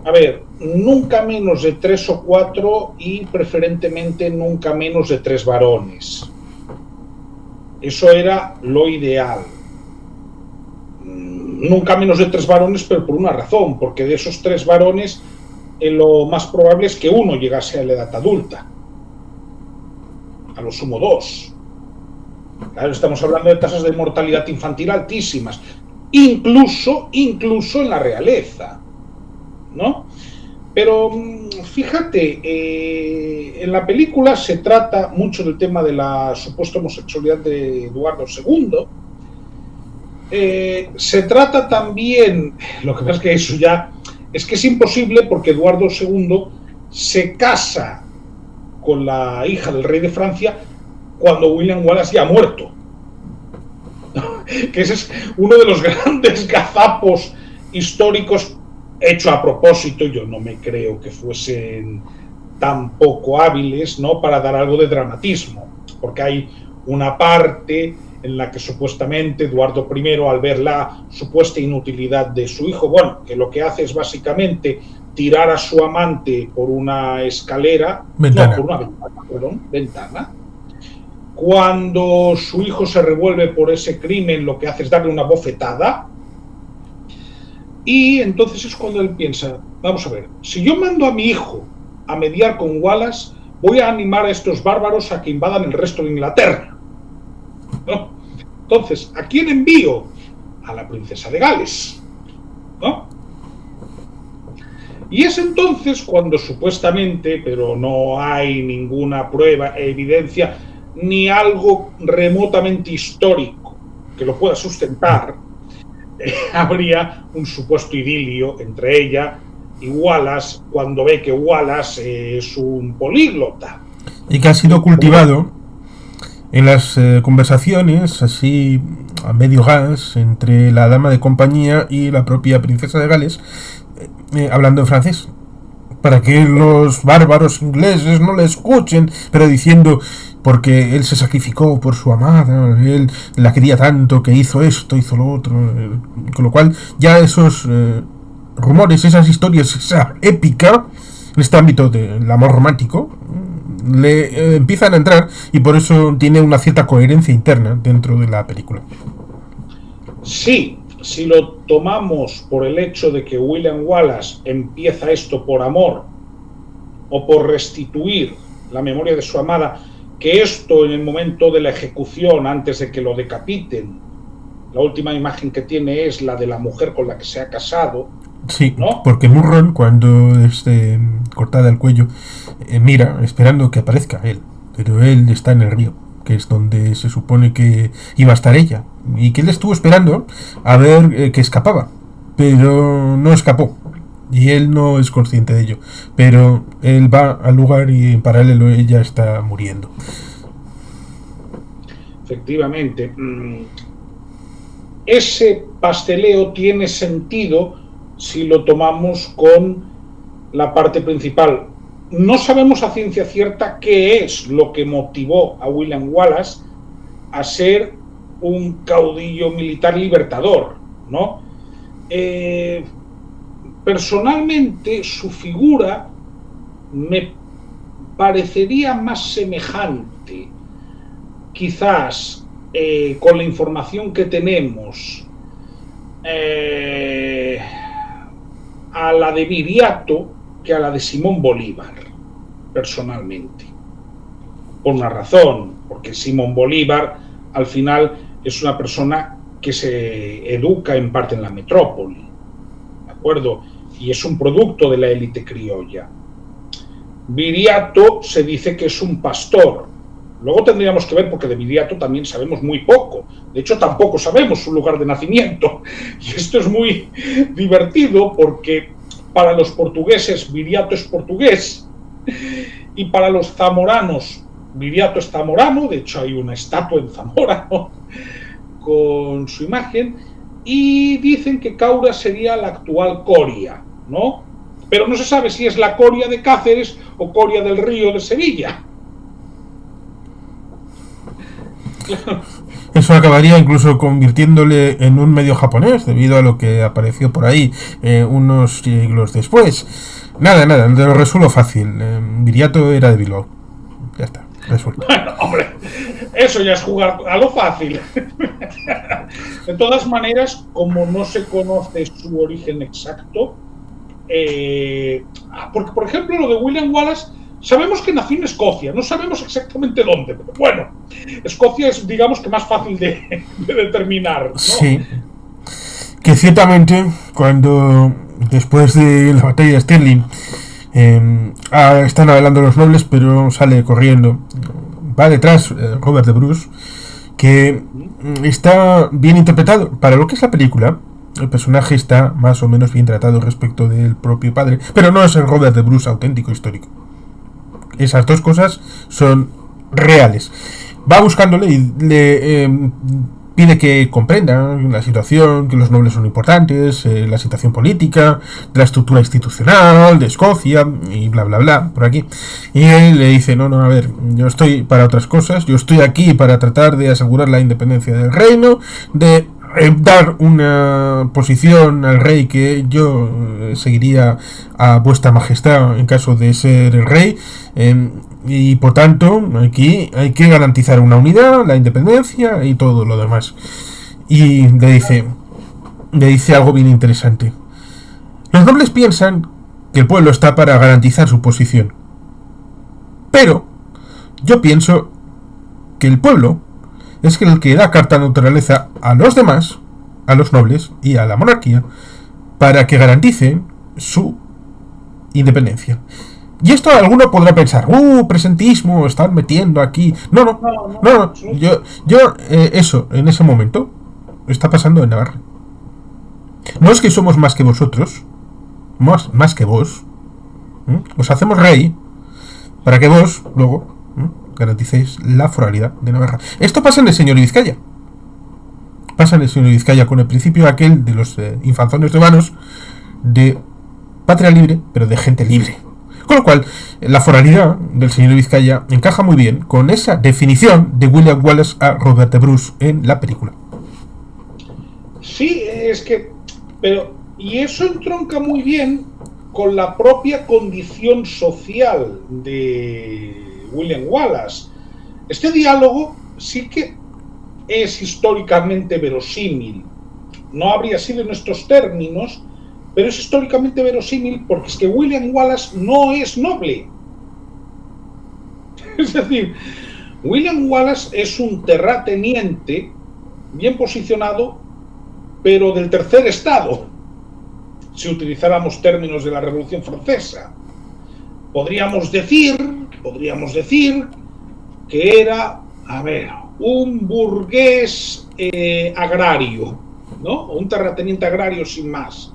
A ver, nunca menos de 3 o 4 y preferentemente nunca menos de 3 varones. Eso era lo ideal. Nunca menos de 3 varones, pero por una razón, porque de esos 3 varones lo más probable es que uno llegase a la edad adulta. A lo sumo 2. Claro, estamos hablando de tasas de mortalidad infantil altísimas, incluso en la realeza, ¿no? Pero fíjate, en la película se trata mucho del tema de la supuesta homosexualidad de Eduardo II. Se trata también, lo que pasa es que eso ya es que es imposible, porque Eduardo II se casa con la hija del rey de Francia cuando William Wallace ya ha muerto. Que ese es uno de los grandes gazapos históricos hecho a propósito. Yo no me creo que fuesen tan poco hábiles, ¿no?, para dar algo de dramatismo, porque hay una parte en la que supuestamente Eduardo I, al ver la supuesta inutilidad de su hijo, bueno, que lo que hace es básicamente tirar a su amante por una escalera, Ventana. no, por una ventana. Cuando su hijo se revuelve por ese crimen, lo que hace es darle una bofetada. Y entonces es cuando él piensa, vamos a ver, si yo mando a mi hijo a mediar con Wallace, voy a animar a estos bárbaros a que invadan el resto de Inglaterra, ¿no? Entonces, ¿a quién envío? A la princesa de Gales, ¿no? Y es entonces cuando supuestamente, pero no hay ninguna prueba, evidencia, ni algo remotamente histórico que lo pueda sustentar, habría un supuesto idilio entre ella y Wallace, cuando ve que Wallace es un políglota. Y que ha sido cultivado en las conversaciones así a medio gas entre la dama de compañía y la propia princesa de Gales, hablando en francés, para que los bárbaros ingleses no le escuchen, pero diciendo, porque él se sacrificó por su amada, él la quería tanto que hizo esto, hizo lo otro, con lo cual ya esos rumores, esas historias, esa épica, en este ámbito del amor romántico, le empiezan a entrar, y por eso tiene una cierta coherencia interna dentro de la película. Sí, si lo tomamos por el hecho de que William Wallace empieza esto por amor o por restituir la memoria de su amada, que esto en el momento de la ejecución, antes de que lo decapiten, la última imagen que tiene es la de la mujer con la que se ha casado. Sí, ¿no? Porque Murron, cuando esté cortada el cuello, mira esperando que aparezca él, pero él está en el río, que es donde se supone que iba a estar ella, y que él estuvo esperando a ver que escapaba, pero no escapó, y él no es consciente de ello, pero él va al lugar y en paralelo ella está muriendo. Efectivamente, ese pasteleo tiene sentido si lo tomamos con la parte principal. No sabemos a ciencia cierta qué es lo que motivó a William Wallace a ser un caudillo militar libertador, ¿no? Personalmente, su figura me parecería más semejante, quizás, con la información que tenemos, a la de Viriato que a la de Simón Bolívar, personalmente. Por una razón, porque Simón Bolívar al final es una persona que se educa en parte en la metrópoli, ¿de acuerdo? Y es un producto de la élite criolla. Viriato se dice que es un pastor. Luego tendríamos que ver, porque de Viriato también sabemos muy poco. De hecho, tampoco sabemos su lugar de nacimiento. Y esto es muy divertido, porque para los portugueses Viriato es portugués, y para los zamoranos Viriato es zamorano. De hecho, hay una estatua en Zamora, ¿no?, con su imagen, y dicen que Caura sería la actual Coria, ¿no? pero no se sabe si es la Coria de Cáceres o Coria del Río de Sevilla. Eso acabaría incluso convirtiéndole en un medio japonés, debido a lo que apareció por ahí unos siglos después. Nada, te lo resuelvo fácil. Viriato era de Bilbao. Ya está, resuelto. Bueno, hombre, eso ya es jugar a lo fácil. De todas maneras, como no se conoce su origen exacto, porque, por ejemplo, lo de William Wallace, sabemos que nació en Escocia, no sabemos exactamente dónde, pero bueno, Escocia es, digamos, que más fácil de determinar, ¿no? Sí. Que ciertamente, cuando después de la batalla de Stirling, están hablando los nobles, pero sale corriendo. Va detrás Robert de Bruce, que está bien interpretado para lo que es la película. El personaje está más o menos bien tratado respecto del propio padre, pero no es el Robert de Bruce auténtico histórico. Esas dos cosas son reales. Va buscándole y le pide que comprenda la situación, que los nobles son importantes, la situación política, la estructura institucional de Escocia y bla bla bla por aquí. Y él le dice, no, a ver, yo estoy para otras cosas, yo estoy aquí para tratar de asegurar la independencia del reino, de dar una posición al rey que yo seguiría a vuestra majestad en caso de ser el rey, y por tanto aquí hay que garantizar una unidad, la independencia y todo lo demás. Y le dice algo bien interesante. Los nobles piensan que el pueblo está para garantizar su posición, pero yo pienso que el pueblo es el que da carta de naturaleza a los demás, a los nobles y a la monarquía, para que garanticen su independencia. Y esto alguno podrá pensar, presentismo, están metiendo aquí. No. Eso, en ese momento, está pasando en Navarra. No es que somos más que vosotros, más que vos. Os hacemos rey para que vos, luego, garanticéis la foralidad de Navarra. Esto pasa en el señor Vizcaya. Pasa en el señor Vizcaya con el principio aquel de los infanzones romanos de patria libre, pero de gente libre. Con lo cual, la foralidad del señor Vizcaya encaja muy bien con esa definición de William Wallace a Robert de Bruce en la película. Sí, es que... y eso entronca muy bien con la propia condición social de William Wallace. Este diálogo sí que es históricamente verosímil. No habría sido en estos términos, pero es históricamente verosímil porque es que William Wallace no es noble. Es decir, William Wallace es un terrateniente bien posicionado, pero del tercer estado, si utilizáramos términos de la Revolución Francesa. Podríamos decir que era, un burgués agrario, ¿no? Un terrateniente agrario sin más.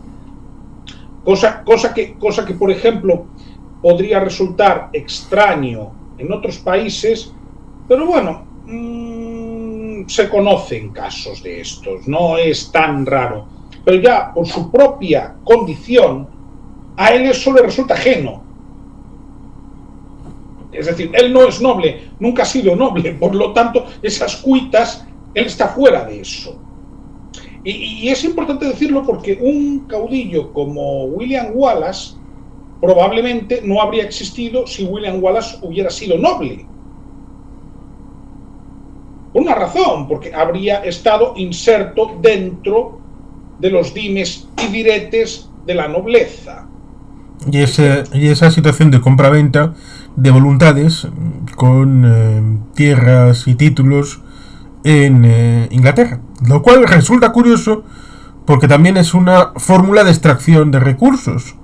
Cosa que, por ejemplo, podría resultar extraño en otros países, pero bueno, se conocen casos de estos, no es tan raro. Pero ya por su propia condición, a él eso le resulta ajeno. Es decir, él no es noble, nunca ha sido noble, por lo tanto, esas cuitas, él está fuera de eso. Y es importante decirlo porque un caudillo como William Wallace probablemente no habría existido si William Wallace hubiera sido noble. Por una razón, porque habría estado inserto dentro de los dimes y diretes de la nobleza. Y esa situación de compra-venta de voluntades con tierras y títulos en Inglaterra, lo cual resulta curioso porque también es una fórmula de extracción de recursos,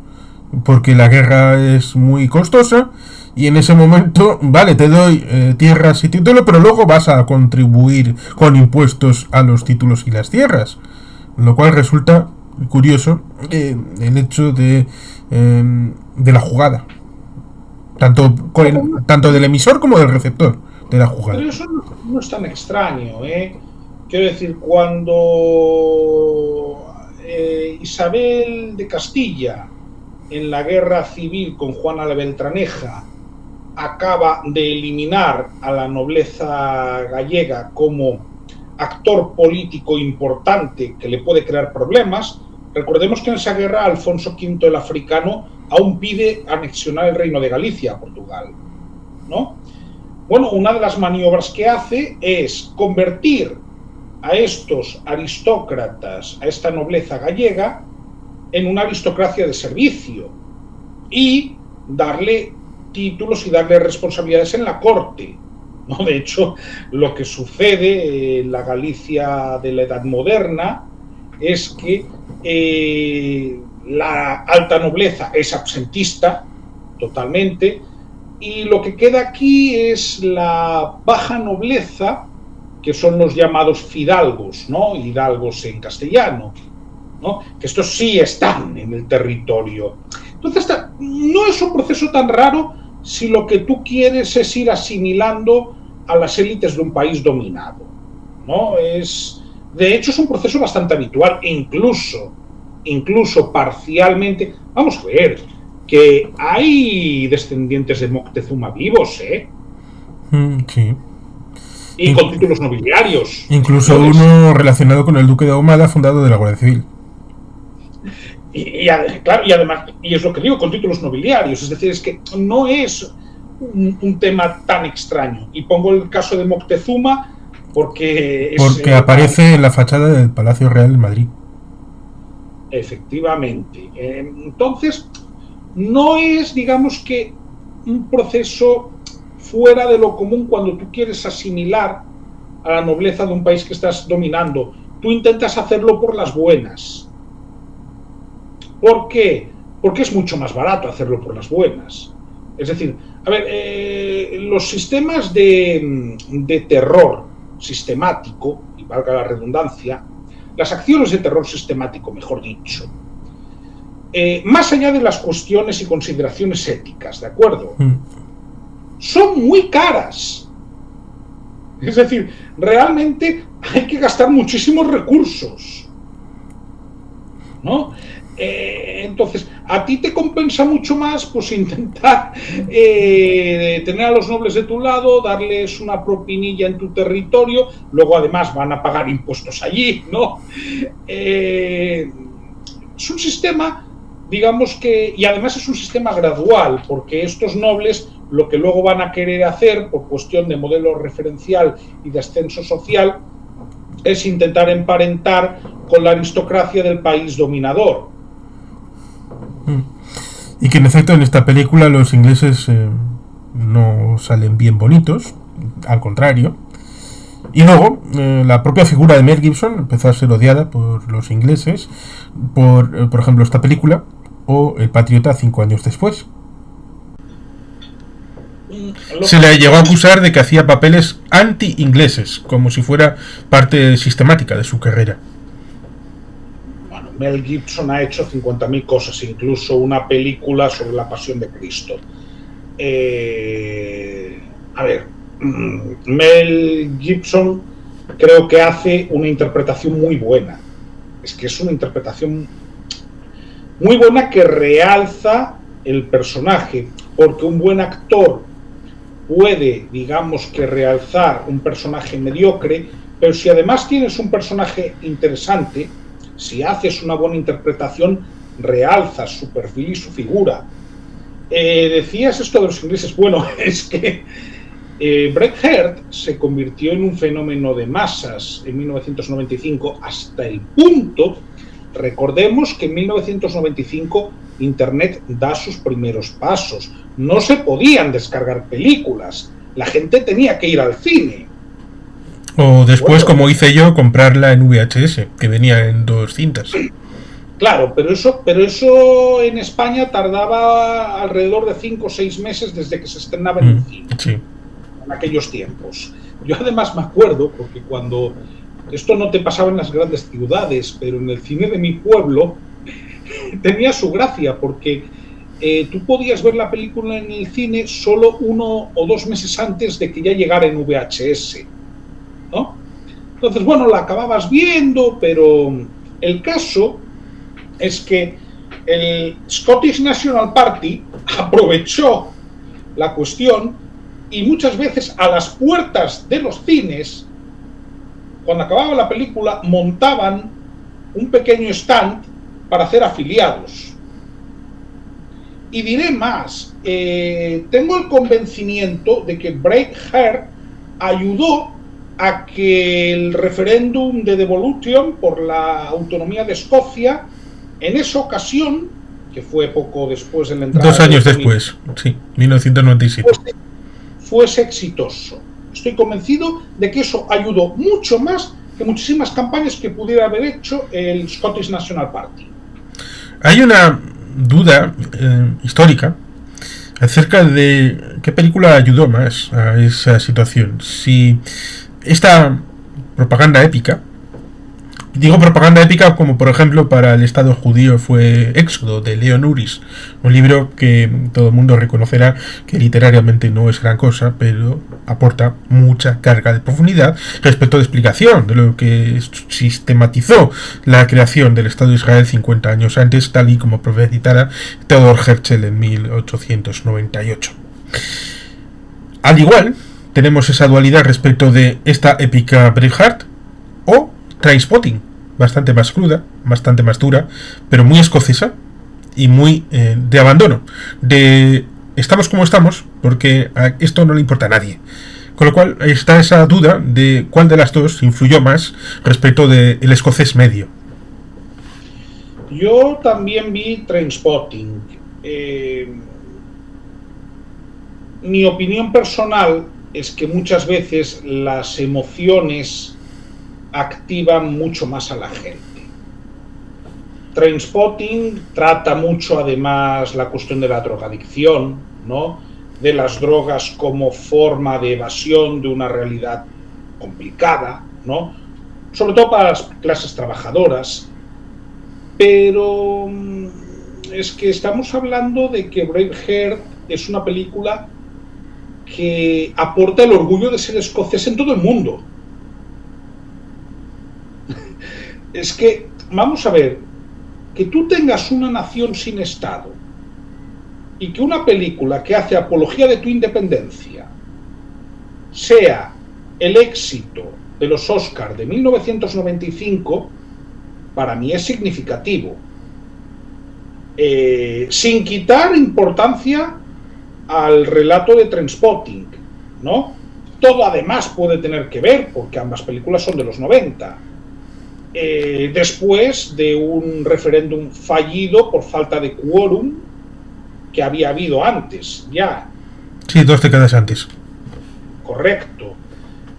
porque la guerra es muy costosa y en ese momento, vale, te doy tierras y títulos, pero luego vas a contribuir con impuestos a los títulos y las tierras, lo cual resulta curioso el hecho de la jugada, tanto del emisor como del receptor de la jugada. Pero eso no es tan extraño, Quiero decir, cuando Isabel de Castilla en la guerra civil con Juana la Beltraneja acaba de eliminar a la nobleza gallega como actor político importante que le puede crear problemas. Recordemos que en esa guerra Alfonso V el Africano aún pide anexionar el reino de Galicia a Portugal, ¿no? Bueno, una de las maniobras que hace es convertir a estos aristócratas, a esta nobleza gallega, en una aristocracia de servicio y darle títulos y darle responsabilidades en la corte, ¿no? De hecho, lo que sucede en la Galicia de la Edad Moderna es que la alta nobleza es absentista totalmente, y lo que queda aquí es la baja nobleza, que son los llamados fidalgos, ¿no? Hidalgos en castellano, ¿no? Que estos sí están en el territorio. Entonces, no es un proceso tan raro si lo que tú quieres es ir asimilando a las élites de un país dominado, ¿no? De hecho, es un proceso bastante habitual, incluso parcialmente. Vamos a ver que hay descendientes de Moctezuma vivos, ¿eh? Sí. Y con títulos nobiliarios. Incluso uno relacionado con el duque de Ahumada, fundador de la Guardia Civil. Claro, y además, y es lo que digo, con títulos nobiliarios. Es decir, es que no es un tema tan extraño. Y pongo el caso de Moctezuma porque aparece en la fachada del Palacio Real en Madrid. Efectivamente. Entonces, no es, digamos que, un proceso fuera de lo común cuando tú quieres asimilar a la nobleza de un país que estás dominando. Tú intentas hacerlo por las buenas. ¿Por qué? Porque es mucho más barato hacerlo por las buenas. Es decir, a ver, los sistemas de terror sistemático, y valga la redundancia, las acciones de terror sistemático, mejor dicho, más allá de las cuestiones y consideraciones éticas, ¿de acuerdo? Son muy caras. Es decir, realmente hay que gastar muchísimos recursos, ¿no? Entonces, a ti te compensa mucho más pues intentar tener a los nobles de tu lado, darles una propinilla en tu territorio, luego además van a pagar impuestos allí, ¿no? Es un sistema, digamos que, y además es un sistema gradual, porque estos nobles lo que luego van a querer hacer, por cuestión de modelo referencial y de ascenso social, es intentar emparentar con la aristocracia del país dominador. Y que en efecto en esta película los ingleses no salen bien bonitos, al contrario. Y luego la propia figura de Mel Gibson empezó a ser odiada por los ingleses por ejemplo, esta película o El Patriota 5 años después. Se le llegó a acusar de que hacía papeles anti-ingleses, como si fuera parte sistemática de su carrera. Bueno, Mel Gibson ha hecho 50.000 cosas, incluso una película sobre la Pasión de Cristo. A ver, Mel Gibson creo que hace una interpretación muy buena. Es que es una interpretación muy buena que realza el personaje, porque un buen actor puede, digamos que, realzar un personaje mediocre, pero si además tienes un personaje interesante, si haces una buena interpretación, realzas su perfil y su figura. Decías esto de los ingleses. Bueno, es que Bret Hart se convirtió en un fenómeno de masas en 1995 hasta el punto, recordemos que en 1995 Internet da sus primeros pasos, no se podían descargar películas, la gente tenía que ir al cine. O después, bueno, como hice yo, comprarla en VHS, que venía en 2 cintas. Claro, pero eso en España tardaba alrededor de 5 o 6 meses desde que se estrenaba en el cine. Sí. En aquellos tiempos. Yo además me acuerdo, porque cuando esto no te pasaba en las grandes ciudades, pero en el cine de mi pueblo tenía su gracia, porque tú podías ver la película en el cine solo 1 o 2 meses antes de que ya llegara en VHS, ¿no? Entonces, bueno, la acababas viendo, pero el caso es que el Scottish National Party aprovechó la cuestión y muchas veces a las puertas de los cines, cuando acababa la película, montaban un pequeño stand para hacer afiliados. Y diré más, tengo el convencimiento de que Braveheart ayudó a que el referéndum de devolution por la autonomía de Escocia, en esa ocasión, que fue poco después de la entrada... 2 años después, sí, 1997. Fuese exitoso. Estoy convencido de que eso ayudó mucho más que muchísimas campañas que pudiera haber hecho el Scottish National Party. Hay una duda histórica acerca de qué película ayudó más a esa situación. Si esta propaganda épica, digo propaganda épica como por ejemplo para el Estado judío fue Éxodo de Leon Uris, un libro que todo el mundo reconocerá que literariamente no es gran cosa, pero aporta mucha carga de profundidad respecto de explicación de lo que sistematizó la creación del Estado de Israel 50 años antes, tal y como profetizara Theodor Herzl en 1898. Al igual, tenemos esa dualidad respecto de esta épica Braveheart o Trainspotting, bastante más cruda, bastante más dura, pero muy escocesa y muy de abandono, de estamos como estamos porque a esto no le importa a nadie. Con lo cual está esa duda de cuál de las dos influyó más respecto del escocés medio. Yo también vi Trainspotting. Mi opinión personal es que muchas veces las emociones activan mucho más a la gente. Trainspotting trata mucho además la cuestión de la drogadicción, ¿no? De las drogas como forma de evasión de una realidad complicada, ¿no? Sobre todo para las clases trabajadoras. Pero es que estamos hablando de que Braveheart es una película que aporta el orgullo de ser escocés en todo el mundo. Es que, vamos a ver, que tú tengas una nación sin Estado y que una película que hace apología de tu independencia sea el éxito de los Oscars de 1995, para mí es significativo. Sin quitar importancia al relato de Trainspotting, ¿no? Todo además puede tener que ver, porque ambas películas son de los 90. Después de un referéndum fallido por falta de quórum que había habido antes, ya. Sí, 2 décadas antes. Correcto.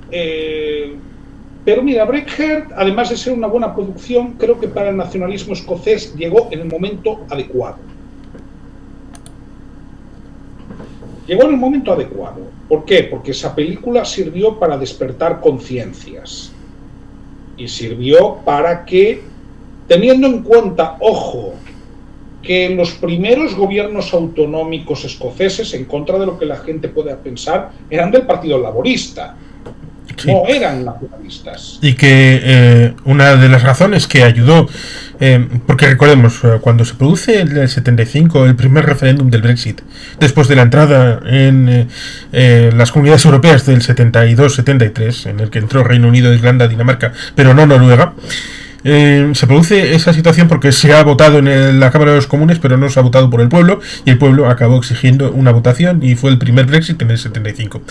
Pero mira, Braveheart, además de ser una buena producción, creo que para el nacionalismo escocés llegó en el momento adecuado. Llegó en el momento adecuado. ¿Por qué? Porque esa película sirvió para despertar conciencias. Y sirvió para que, teniendo en cuenta, ojo, que los primeros gobiernos autonómicos escoceses, en contra de lo que la gente pueda pensar, eran del Partido Laborista. Sí. No eran nacionalistas. Y que una de las razones que ayudó, porque recordemos, cuando se produce en el 75 el primer referéndum del Brexit, después de la entrada en las comunidades europeas del 72-73, en el que entró Reino Unido, Irlanda, Dinamarca, pero no Noruega, se produce esa situación porque se ha votado en la Cámara de los Comunes, pero no se ha votado por el pueblo, y el pueblo acabó exigiendo una votación y fue el primer Brexit en el 75.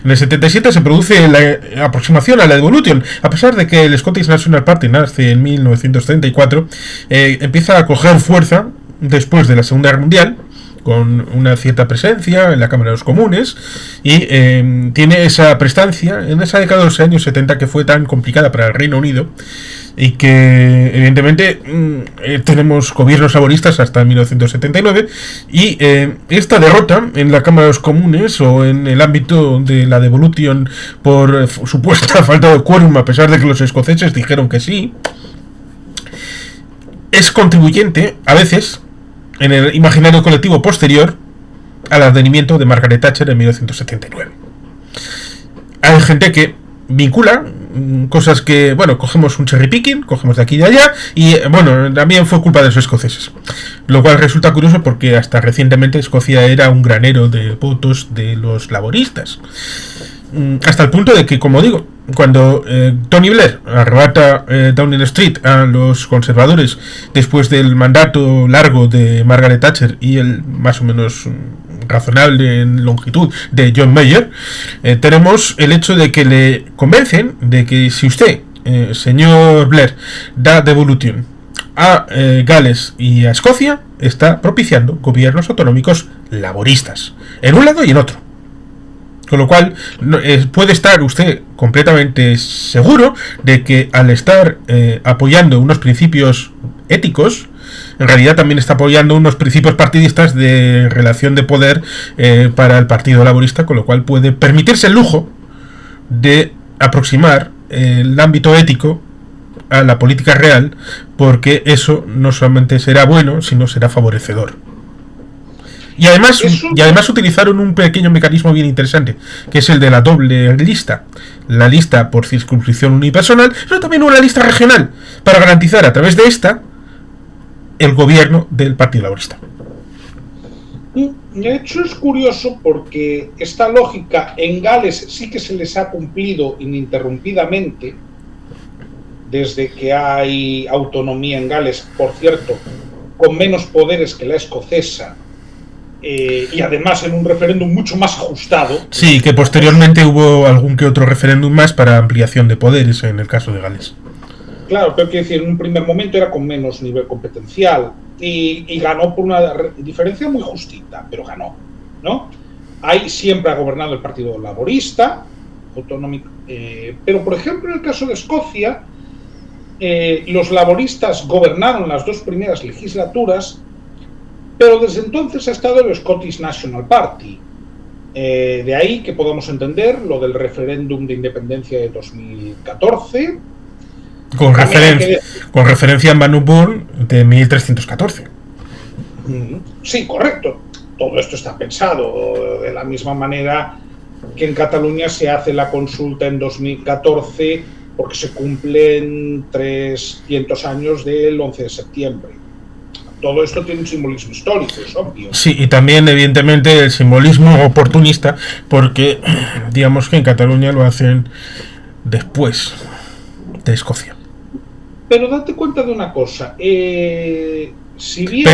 En el 77 se produce la aproximación a la devolution, a pesar de que el Scottish National Party nace en 1934, empieza a coger fuerza después de la Segunda Guerra Mundial, con una cierta presencia en la Cámara de los Comunes, y tiene esa prestancia en esa década de los años 70 que fue tan complicada para el Reino Unido, y que evidentemente tenemos gobiernos laboristas hasta 1979, y esta derrota en la Cámara de los Comunes o en el ámbito de la devolution por supuesta falta de quórum, a pesar de que los escoceses dijeron que sí, es contribuyente a veces en el imaginario colectivo posterior al advenimiento de Margaret Thatcher en 1979. Hay gente que vincula cosas que, bueno, cogemos un cherry picking, cogemos de aquí y de allá, y bueno, también fue culpa de los escoceses. Lo cual resulta curioso porque hasta recientemente Escocia era un granero de votos de los laboristas. Hasta el punto de que, como digo, cuando Tony Blair arrebata Downing Street a los conservadores después del mandato largo de Margaret Thatcher y el más o menos razonable en longitud de John Major, tenemos el hecho de que le convencen de que si usted, señor Blair, da devolución a Gales y a Escocia, está propiciando gobiernos autonómicos laboristas en un lado y en otro. Con lo cual puede estar usted completamente seguro de que al estar apoyando unos principios éticos, en realidad también está apoyando unos principios partidistas de relación de poder para el Partido Laborista, con lo cual puede permitirse el lujo de aproximar el ámbito ético a la política real, porque eso no solamente será bueno, sino será favorecedor. Y además utilizaron un pequeño mecanismo bien interesante, que es el de la doble lista. La lista por circunscripción unipersonal, pero también una lista regional, para garantizar a través de esta el gobierno del Partido Laborista. De hecho es curioso porque esta lógica en Gales sí que se les ha cumplido ininterrumpidamente desde que hay autonomía en Gales, por cierto, con menos poderes que la escocesa. Y además en un referéndum mucho más ajustado. Sí, que posteriormente hubo algún que otro referéndum más para ampliación de poderes en el caso de Gales. Claro, pero quiero decir, en un primer momento era con menos nivel competencial y ganó por una diferencia muy justita, pero ganó, ¿no? Ahí siempre ha gobernado el Partido Laborista, autonómico, pero por ejemplo en el caso de Escocia, los laboristas gobernaron las dos primeras legislaturas, pero desde entonces ha estado el Scottish National Party. De ahí que podamos entender lo del referéndum de independencia de 2014. Con referencia a Bannockburn de 1314. Sí, correcto. Todo esto está pensado de la misma manera que en Cataluña se hace la consulta en 2014 porque se cumplen 300 años del 11 de septiembre. Todo esto tiene un simbolismo histórico, es obvio. Sí, y también, evidentemente, el simbolismo oportunista, porque digamos que en Cataluña lo hacen después de Escocia. Pero date cuenta de una cosa. Si bien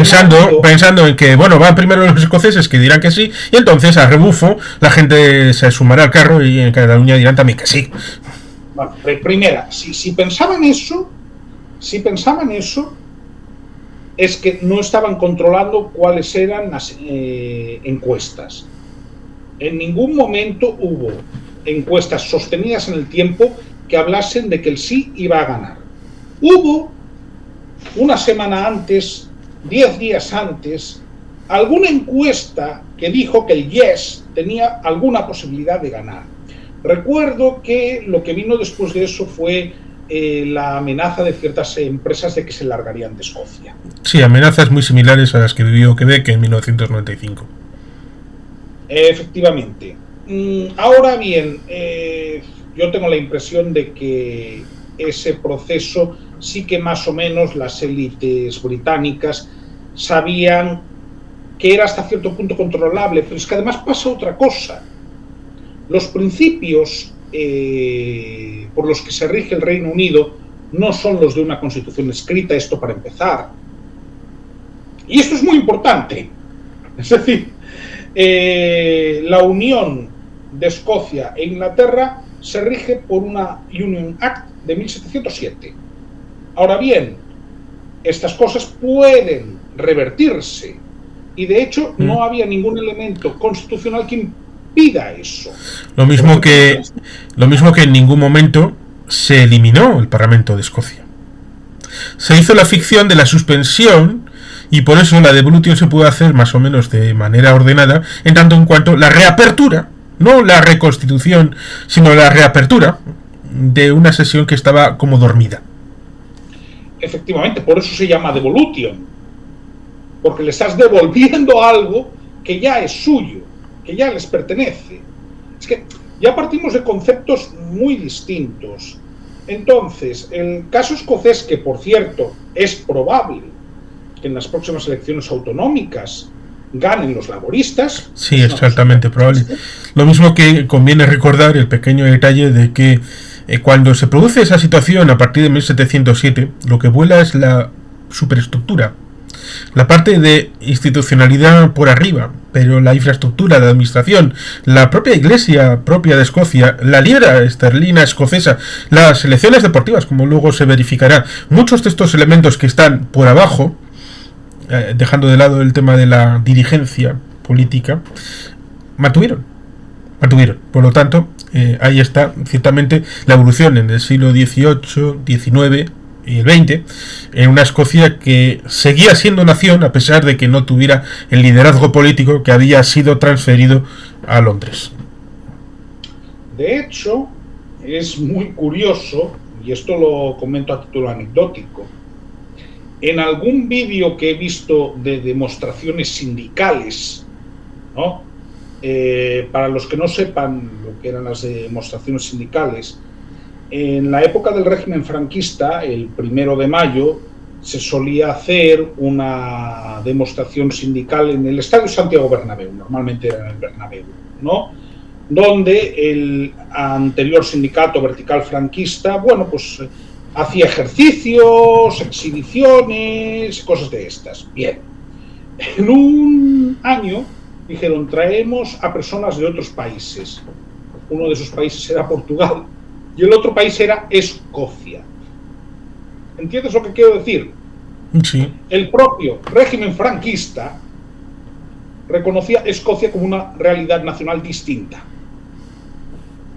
pensando en que, bueno, van primero los escoceses que dirán que sí, y entonces a rebufo la gente se sumará al carro y en Cataluña dirán también que sí. Bueno, primera, si pensaban eso, es que no estaban controlando cuáles eran las encuestas. En ningún momento hubo encuestas sostenidas en el tiempo que hablasen de que el sí iba a ganar. Hubo una semana antes, 10 días antes, alguna encuesta que dijo que el yes tenía alguna posibilidad de ganar. Recuerdo que lo que vino después de eso fue la amenaza de ciertas empresas de que se largarían de Escocia. Sí, amenazas muy similares a las que vivió Quebec en 1995. Efectivamente. Ahora bien, yo tengo la impresión de que ese proceso sí que más o menos las élites británicas sabían que era hasta cierto punto controlable, pero es que además pasa otra cosa. Los principios por los que se rige el Reino Unido no son los de una constitución escrita, esto para empezar. Y esto es muy importante. Es decir, la unión de Escocia e Inglaterra se rige por una Union Act de 1707. Ahora bien, estas cosas pueden revertirse y de hecho no había ningún elemento constitucional que impida eso. Lo mismo que en ningún momento se eliminó el Parlamento de Escocia. Se hizo la ficción de la suspensión y por eso la devolución se puede hacer más o menos de manera ordenada, en tanto en cuanto la reapertura, no la reconstitución, sino la reapertura de una sesión que estaba como dormida. Efectivamente, por eso se llama devolution, porque le estás devolviendo algo que ya es suyo, que ya les pertenece. Es que ya partimos de conceptos muy distintos. Entonces, el caso escocés, que por cierto es probable que en las próximas elecciones autonómicas ganen los laboristas. Sí, es altamente probable. Lo mismo que conviene recordar el pequeño detalle de que cuando se produce esa situación a partir de 1707, lo que vuela es la superestructura. La parte de institucionalidad por arriba, pero la infraestructura de administración, la propia iglesia propia de Escocia, la libra esterlina escocesa, las selecciones deportivas, como luego se verificará, muchos de estos elementos que están por abajo, dejando de lado el tema de la dirigencia política, mantuvieron. Por lo tanto, ahí está ciertamente la evolución en el siglo XVIII, XIX y el XX, en una Escocia que seguía siendo nación a pesar de que no tuviera el liderazgo político que había sido transferido a Londres. De hecho, es muy curioso, y esto lo comento a título anecdótico, en algún vídeo que he visto de demostraciones sindicales, ¿no? Para los que no sepan lo que eran las demostraciones sindicales, en la época del régimen franquista, el 1 de mayo, se solía hacer una demostración sindical en el Estadio Santiago Bernabéu, normalmente era en el Bernabéu, ¿no? Donde el anterior sindicato vertical franquista, bueno, pues hacía ejercicios, exhibiciones, cosas de estas. Bien, en un año dijeron, traemos a personas de otros países. Uno de esos países era Portugal y el otro país era Escocia. ¿Entiendes lo que quiero decir? Sí. El propio régimen franquista reconocía Escocia como una realidad nacional distinta.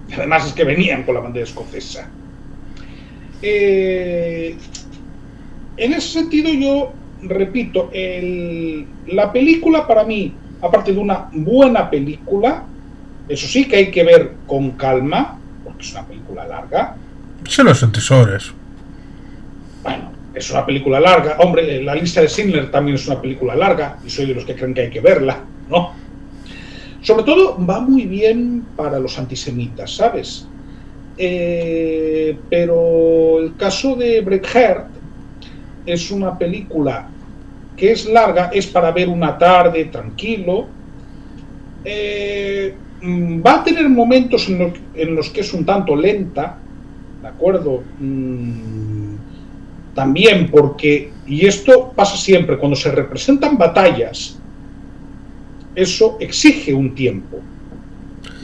Y además es que venían con la bandera escocesa. En ese sentido yo repito, la película para mí, aparte de una buena película, eso sí que hay que ver con calma, porque es una película larga. Son 3 horas. Bueno, es una película larga. Hombre, La lista de Schindler también es una película larga, y soy de los que creen que hay que verla, ¿no? Sobre todo va muy bien para los antisemitas, ¿sabes? Pero el caso de Braveheart es una película que es larga, es para ver una tarde tranquilo. Va a tener momentos en los que es un tanto lenta, ¿de acuerdo? También porque, y esto pasa siempre, cuando se representan batallas, eso exige un tiempo.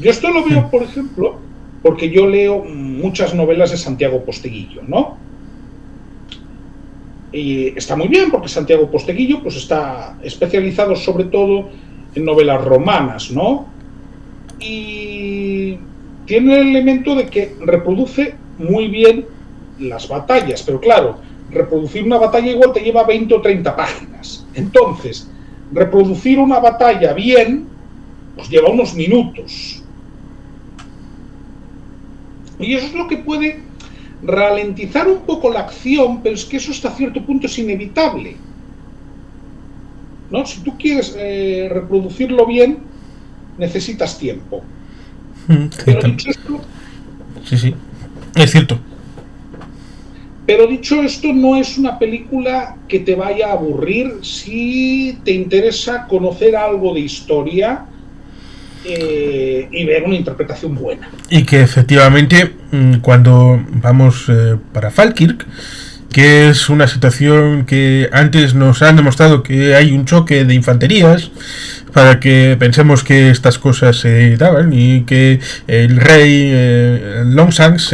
Yo esto lo veo, por ejemplo, porque yo leo muchas novelas de Santiago Posteguillo, ¿no? Y está muy bien, porque Santiago Posteguillo pues está especializado sobre todo en novelas romanas, ¿no? Y tiene el elemento de que reproduce muy bien las batallas, pero claro, reproducir una batalla igual te lleva 20 o 30 páginas. Entonces, reproducir una batalla bien, pues lleva unos minutos. Y eso es lo que puede ralentizar un poco la acción, pero es que eso hasta cierto punto es inevitable, ¿no? Si tú quieres reproducirlo bien, necesitas tiempo. Pero dicho esto, sí, es cierto. Pero dicho esto, no es una película que te vaya a aburrir si te interesa conocer algo de historia y ver una interpretación buena. Y que efectivamente, cuando vamos para Falkirk, que es una situación que antes nos han demostrado que hay un choque de infanterías, para que pensemos que estas cosas se daban y que el rey Longshanks,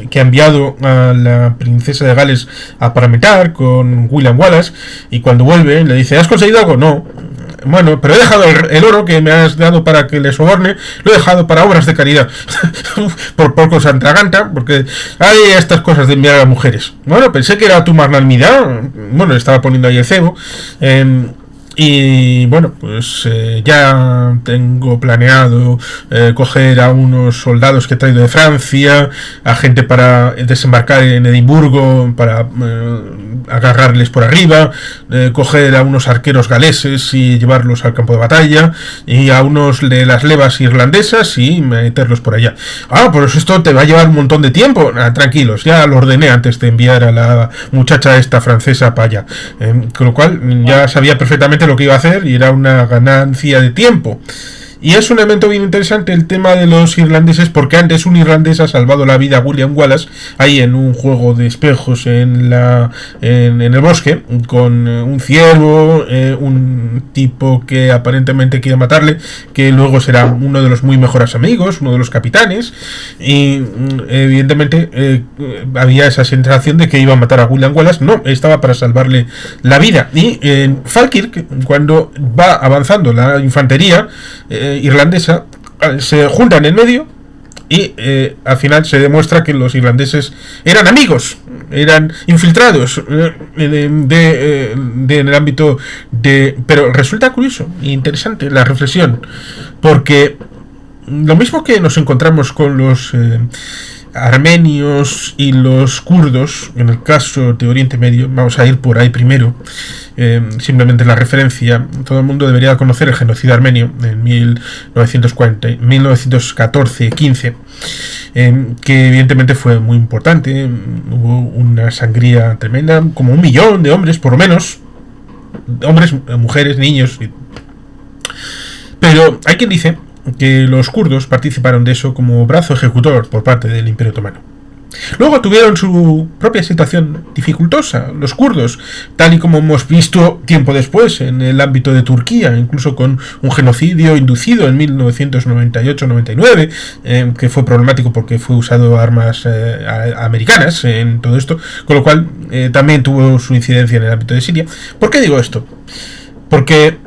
que ha enviado a la princesa de Gales a parametar con William Wallace, y cuando vuelve le dice, ¿has conseguido algo? No. Bueno, pero he dejado el oro que me has dado para que le soborne, lo he dejado para obras de caridad. por poco se atraganta, porque hay estas cosas de enviar a mujeres. Bueno, pensé que era tu magnanimidad. Bueno, le estaba poniendo ahí el cebo. Y bueno, pues ya tengo planeado coger a unos soldados que he traído de Francia, a gente para desembarcar en Edimburgo, para agarrarles por arriba, coger a unos arqueros galeses y llevarlos al campo de batalla, y a unos de las levas irlandesas y meterlos por allá. Pues esto te va a llevar un montón de tiempo. Tranquilos, ya lo ordené antes de enviar a la muchacha esta francesa para allá. Con lo cual ya sabía perfectamente lo que iba a hacer y era una ganancia de tiempo. Y es un elemento bien interesante el tema de los irlandeses, porque antes un irlandés ha salvado la vida a William Wallace ahí en un juego de espejos en el bosque, con un ciervo, un tipo que aparentemente quiere matarle, que luego será uno de los muy mejores amigos, uno de los capitanes, y evidentemente había esa sensación de que iba a matar a William Wallace. No, estaba para salvarle la vida. Y Falkirk, cuando va avanzando la infantería irlandesa, se juntan en medio y al final se demuestra que los irlandeses eran amigos, eran infiltrados en el ámbito de... Pero resulta curioso e interesante la reflexión, porque lo mismo que nos encontramos con los armenios y los kurdos, en el caso de Oriente Medio, vamos a ir por ahí primero, simplemente la referencia, todo el mundo debería conocer el genocidio armenio en 1914-15, que evidentemente fue muy importante. Hubo una sangría tremenda, como 1 millón de hombres, por lo menos, hombres, mujeres, niños, pero hay quien dice que los kurdos participaron de eso como brazo ejecutor por parte del Imperio Otomano. Luego tuvieron su propia situación dificultosa, los kurdos, tal y como hemos visto tiempo después en el ámbito de Turquía, incluso con un genocidio inducido en 1998-99, que fue problemático porque fue usado armas americanas en todo esto, con lo cual también tuvo su incidencia en el ámbito de Siria. ¿Por qué digo esto? Porque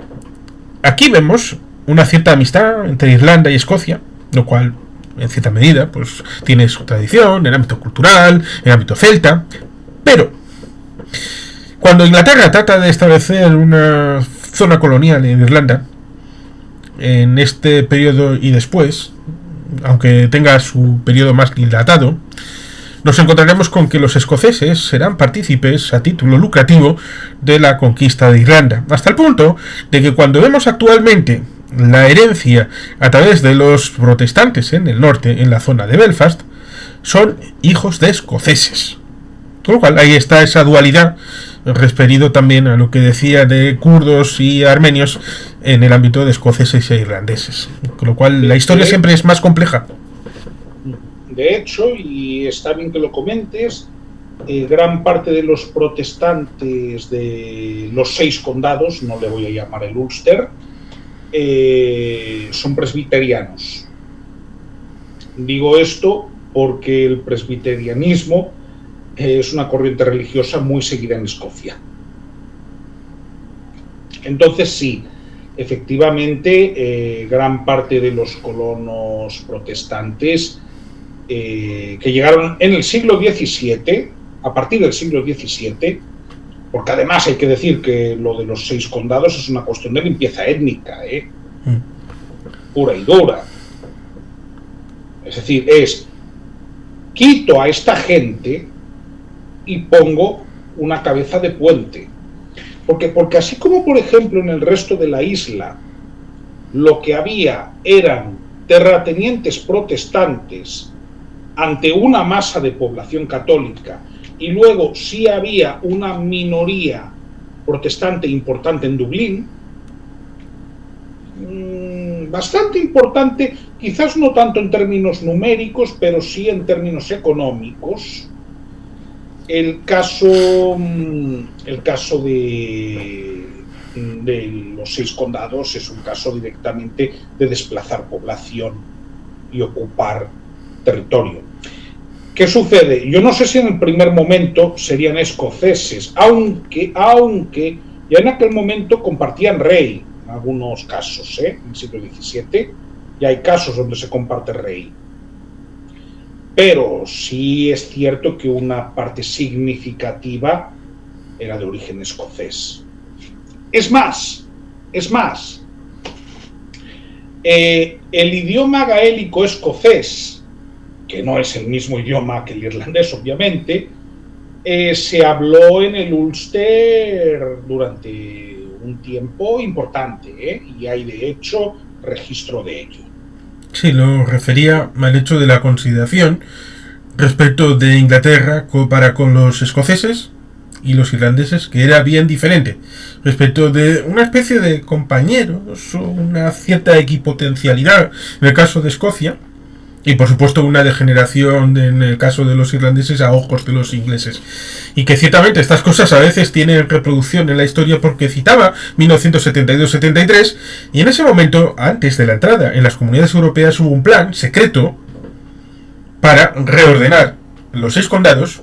aquí vemos una cierta amistad entre Irlanda y Escocia, lo cual en cierta medida pues tiene su tradición en el ámbito cultural, en el ámbito celta, pero cuando Inglaterra trata de establecer una zona colonial en Irlanda, en este periodo y después, aunque tenga su periodo más dilatado, nos encontraremos con que los escoceses serán partícipes a título lucrativo de la conquista de Irlanda, hasta el punto de que cuando vemos actualmente la herencia a través de los protestantes en el norte, en la zona de Belfast, son hijos de escoceses. Con lo cual ahí está esa dualidad, referido también a lo que decía de kurdos y armenios en el ámbito de escoceses e irlandeses. Con lo cual la historia siempre es más compleja. De hecho, y está bien que lo comentes, gran parte de los protestantes de los 6 condados, no le voy a llamar el Ulster, son presbiterianos. Digo esto porque el presbiterianismo es una corriente religiosa muy seguida en Escocia. Entonces sí, efectivamente, gran parte de los colonos protestantes que llegaron en el siglo XVII, a partir del siglo XVII, porque además hay que decir que lo de los 6 condados es una cuestión de limpieza étnica, pura y dura. Es decir, quito a esta gente y pongo una cabeza de puente. Porque así como, por ejemplo, en el resto de la isla, lo que había eran terratenientes protestantes ante una masa de población católica, y luego sí había una minoría protestante importante en Dublín, bastante importante, quizás no tanto en términos numéricos, pero sí en términos económicos. El caso de los 6 condados es un caso directamente de desplazar población y ocupar territorio. ¿Qué sucede? Yo no sé si en el primer momento serían escoceses, aunque ya en aquel momento compartían rey, en algunos casos, en el siglo XVII, ya hay casos donde se comparte rey. Pero sí es cierto que una parte significativa era de origen escocés. Es más, Es más, el idioma gaélico escocés, que no es el mismo idioma que el irlandés, obviamente, se habló en el Ulster durante un tiempo importante, y hay de hecho registro de ello. Sí, lo refería al hecho de la consideración respecto de Inglaterra para con los escoceses y los irlandeses, que era bien diferente respecto de una especie de compañeros o una cierta equipotencialidad en el caso de Escocia, y por supuesto una degeneración en el caso de los irlandeses a ojos de los ingleses. Y que ciertamente estas cosas a veces tienen reproducción en la historia, porque citaba 1972-73, y en ese momento, antes de la entrada en las comunidades europeas, hubo un plan secreto para reordenar los 6 condados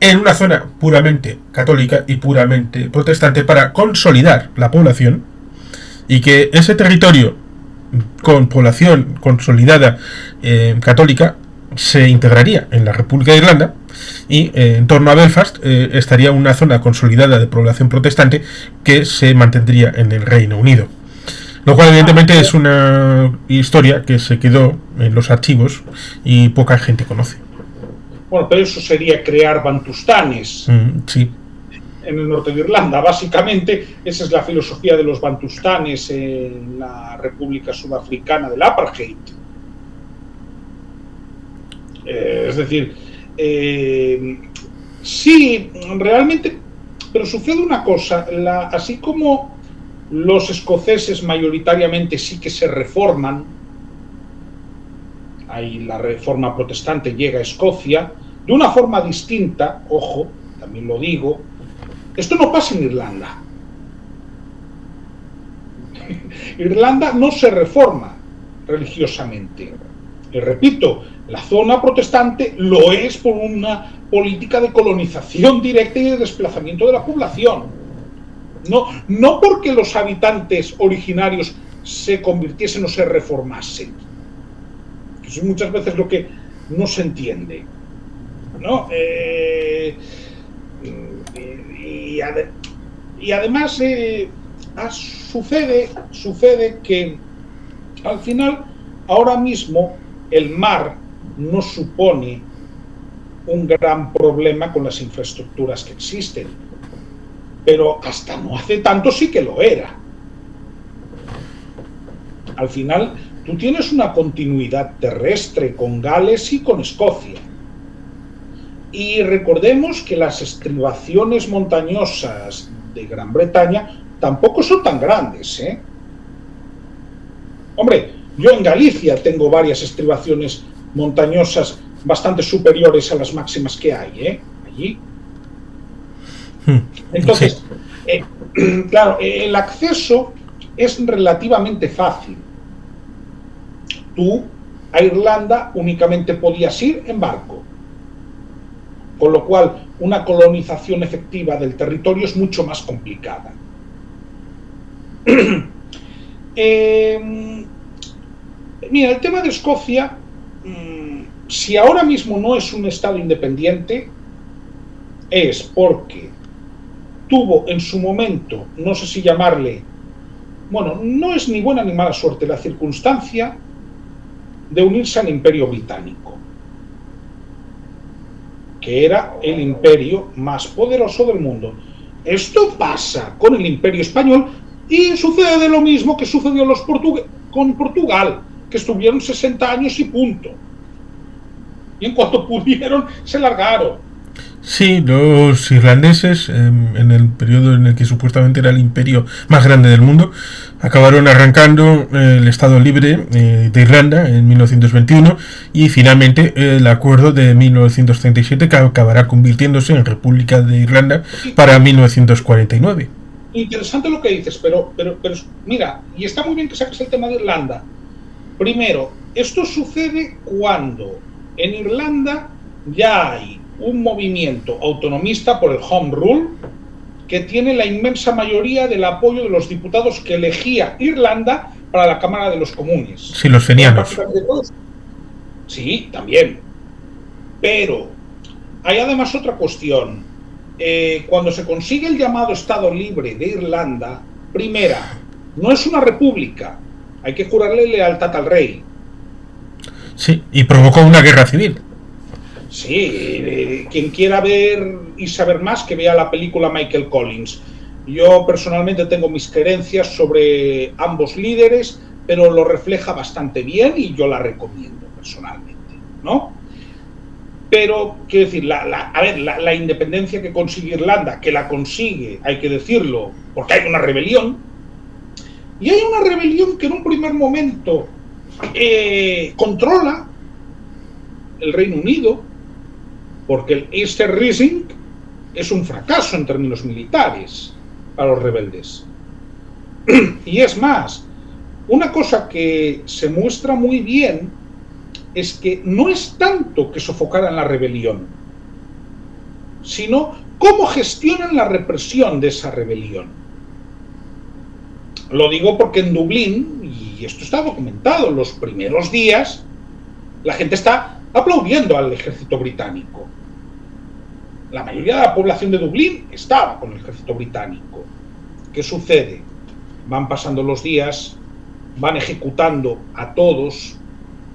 en una zona puramente católica y puramente protestante, para consolidar la población, y que ese territorio con población consolidada católica se integraría en la República de Irlanda, y en torno a Belfast estaría una zona consolidada de población protestante que se mantendría en el Reino Unido. Lo cual evidentemente es una historia que se quedó en los archivos y poca gente conoce. Bueno, pero eso sería crear bantustanes. Sí. En el norte de Irlanda. Básicamente, esa es la filosofía de los bantustanes en la República Sudafricana del Apartheid. Es decir, sí, realmente, pero sucede una cosa, así como los escoceses mayoritariamente sí que se reforman, ahí la reforma protestante llega a Escocia, de una forma distinta, ojo, también lo digo, esto no pasa en Irlanda. Irlanda no se reforma religiosamente. Y repito, la zona protestante lo es por una política de colonización directa y de desplazamiento de la población. No porque los habitantes originarios se convirtiesen o se reformasen. Eso es muchas veces lo que no se entiende, ¿no? Y además sucede que al final, ahora mismo, el mar no supone un gran problema con las infraestructuras que existen, pero hasta no hace tanto sí que lo era. Al final, tú tienes una continuidad terrestre con Gales y con Escocia. Y recordemos que las estribaciones montañosas de Gran Bretaña tampoco son tan grandes, ¿eh? Hombre, yo en Galicia tengo varias estribaciones montañosas bastante superiores a las máximas que hay, allí. Entonces, claro, el acceso es relativamente fácil. Tú a Irlanda únicamente podías ir en barco, con lo cual una colonización efectiva del territorio es mucho más complicada. Mira, el tema de Escocia, si ahora mismo no es un estado independiente, es porque tuvo en su momento, no sé si llamarle, bueno, no es ni buena ni mala suerte, la circunstancia de unirse al Imperio Británico, que era el imperio más poderoso del mundo. Esto pasa con el Imperio Español y sucede lo mismo que sucedió con Portugal, que estuvieron 60 años y punto. Y en cuanto pudieron, se largaron. Sí, los irlandeses, en el periodo en el que supuestamente era el imperio más grande del mundo, acabaron arrancando el Estado Libre de Irlanda en 1921, y finalmente el acuerdo de 1937, que acabará convirtiéndose en República de Irlanda para 1949. Interesante lo que dices, pero mira, y está muy bien que saques el tema de Irlanda. Primero, esto sucede cuando en Irlanda ya hay un movimiento autonomista por el Home Rule que tiene la inmensa mayoría del apoyo de los diputados que elegía Irlanda para la Cámara de los Comunes. Sí, los fenianos. Sí, también. Pero hay además otra cuestión. Cuando se consigue el llamado Estado Libre de Irlanda, Primera, no es una república, hay que jurarle lealtad al rey. Sí, y provocó una guerra civil. Sí, quien quiera ver y saber más, que vea la película Michael Collins. Yo personalmente tengo mis creencias sobre ambos líderes, pero lo refleja bastante bien y yo la recomiendo personalmente, ¿no? Pero, quiero decir, la independencia que consigue Irlanda, que la consigue, hay que decirlo, porque hay una rebelión, y hay una rebelión que en un primer momento controla el Reino Unido, porque el Easter Rising es un fracaso en términos militares para los rebeldes. Y es más, una cosa que se muestra muy bien es que no es tanto que sofocaran la rebelión, sino cómo gestionan la represión de esa rebelión. Lo digo porque en Dublín, y esto está documentado, en los primeros días la gente está aplaudiendo al ejército británico. La mayoría de la población de Dublín estaba con el ejército británico. ¿Qué sucede? Van pasando los días, van ejecutando a todos,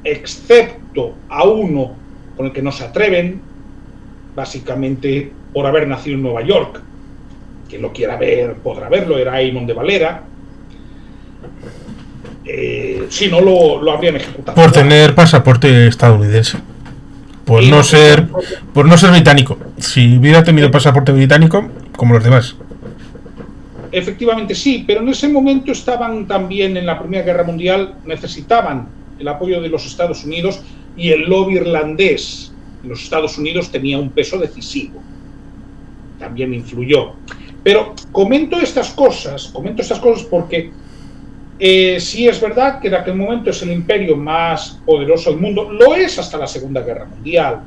excepto a uno con el que no se atreven, básicamente por haber nacido en Nueva York. Quien lo quiera ver podrá verlo, era Eamon de Valera. Si no, lo habrían ejecutado. Por tener pasaporte estadounidense. Por no ser británico. Si hubiera tenido pasaporte británico, como los demás. Efectivamente sí, pero en ese momento estaban también en la Primera Guerra Mundial, necesitaban el apoyo de los Estados Unidos y el lobby irlandés en los Estados Unidos tenía un peso decisivo. También influyó. Pero comento estas cosas porque sí es verdad que en aquel momento es el imperio más poderoso del mundo, lo es hasta la Segunda Guerra Mundial.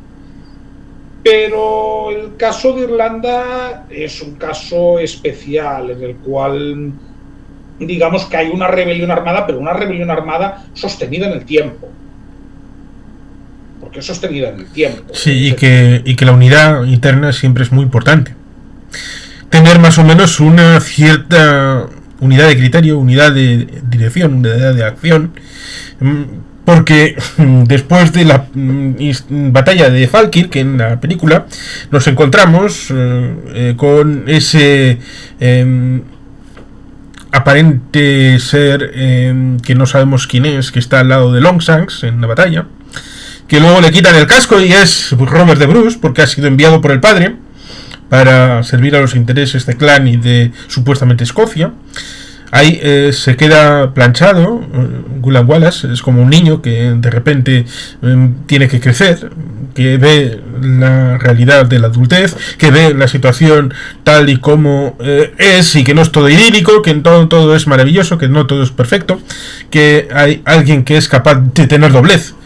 Pero el caso de Irlanda es un caso especial en el cual, digamos que hay una rebelión armada, pero una rebelión armada sostenida en el tiempo. Porque es sostenida en el tiempo. Sí, y que la unidad interna siempre es muy importante. Tener más o menos una cierta unidad de criterio, unidad de dirección, unidad de acción. Porque después de la batalla de Falkirk en la película nos encontramos con ese aparente ser que no sabemos quién es, que está al lado de Longshanks en la batalla, que luego le quitan el casco y es Robert de Bruce porque ha sido enviado por el padre para servir a los intereses de Clan y de supuestamente Escocia. Ahí se queda planchado. William Wallace es como un niño que de repente tiene que crecer, que ve la realidad de la adultez, que ve la situación tal y como es y que no es todo idílico, que todo es maravilloso, que no todo es perfecto, que hay alguien que es capaz de tener doblez,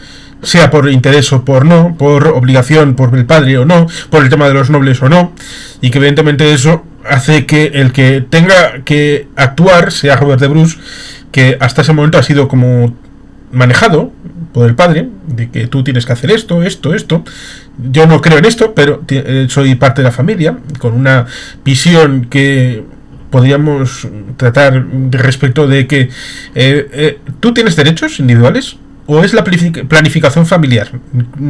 sea por interés o por no, por obligación por el padre o no, por el tema de los nobles o no, y que evidentemente eso hace que el que tenga que actuar sea Robert de Bruce, que hasta ese momento ha sido como manejado por el padre, de que tú tienes que hacer esto. Yo no creo en esto, pero soy parte de la familia, con una visión que podríamos tratar respecto de que tú tienes derechos individuales, o es la planificación familiar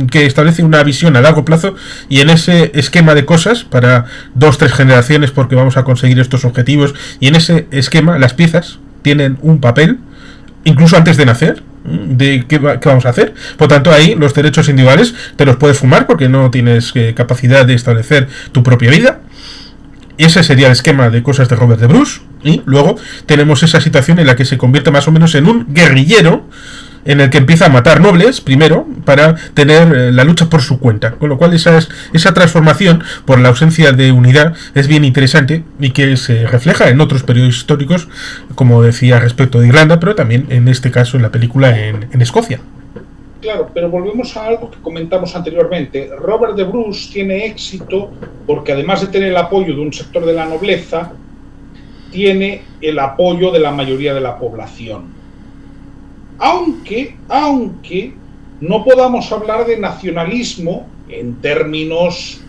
que establece una visión a largo plazo y en ese esquema de cosas para 2-3 generaciones porque vamos a conseguir estos objetivos, y en ese esquema las piezas tienen un papel incluso antes de nacer de qué vamos a hacer. Por tanto, ahí los derechos individuales te los puedes fumar porque no tienes capacidad de establecer tu propia vida. Y ese sería el esquema de cosas de Robert de Bruce. Y luego tenemos esa situación en la que se convierte más o menos en un guerrillero, en el que empieza a matar nobles primero para tener la lucha por su cuenta, con lo cual esa transformación por la ausencia de unidad es bien interesante y que se refleja en otros periodos históricos, como decía respecto de Irlanda, pero también en este caso en la película en Escocia. Claro, pero volvemos a algo que comentamos anteriormente. Robert de Bruce tiene éxito porque además de tener el apoyo de un sector de la nobleza, tiene el apoyo de la mayoría de la población. Aunque no podamos hablar de nacionalismo en términos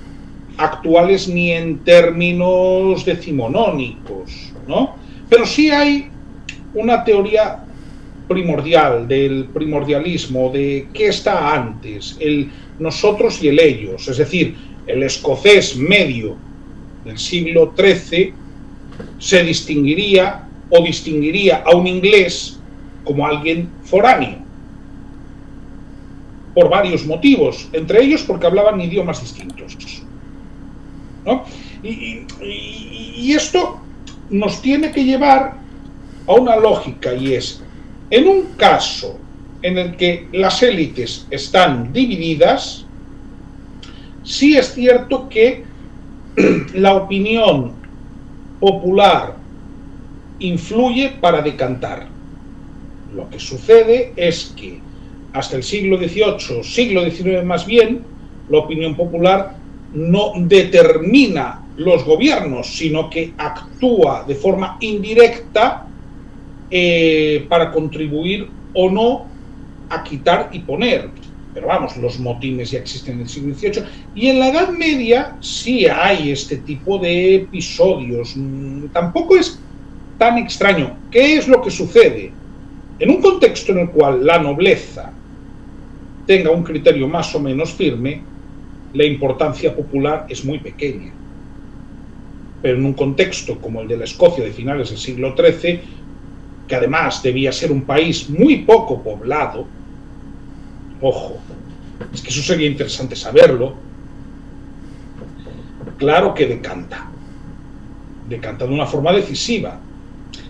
actuales ni en términos decimonónicos, ¿no? Pero sí hay una teoría primordial, del primordialismo, de qué está antes, el nosotros y el ellos. Es decir, el escocés medio del siglo XIII se distinguiría o distinguiría a un inglés como alguien foráneo, por varios motivos, entre ellos porque hablaban idiomas distintos, ¿no? Y esto nos tiene que llevar a una lógica, y es, en un caso en el que las élites están divididas, sí es cierto que la opinión popular influye para decantar. Lo que sucede es que hasta el siglo XVIII, siglo XIX más bien, la opinión popular no determina los gobiernos, sino que actúa de forma indirecta para contribuir o no a quitar y poner. Pero vamos, los motines ya existen en el siglo XVIII. Y en la Edad Media sí hay este tipo de episodios. Tampoco es tan extraño. ¿Qué es lo que sucede? En un contexto en el cual la nobleza tenga un criterio más o menos firme, la importancia popular es muy pequeña. Pero en un contexto como el de la Escocia de finales del siglo XIII, que además debía ser un país muy poco poblado, ojo, es que eso sería interesante saberlo, claro que decanta de una forma decisiva.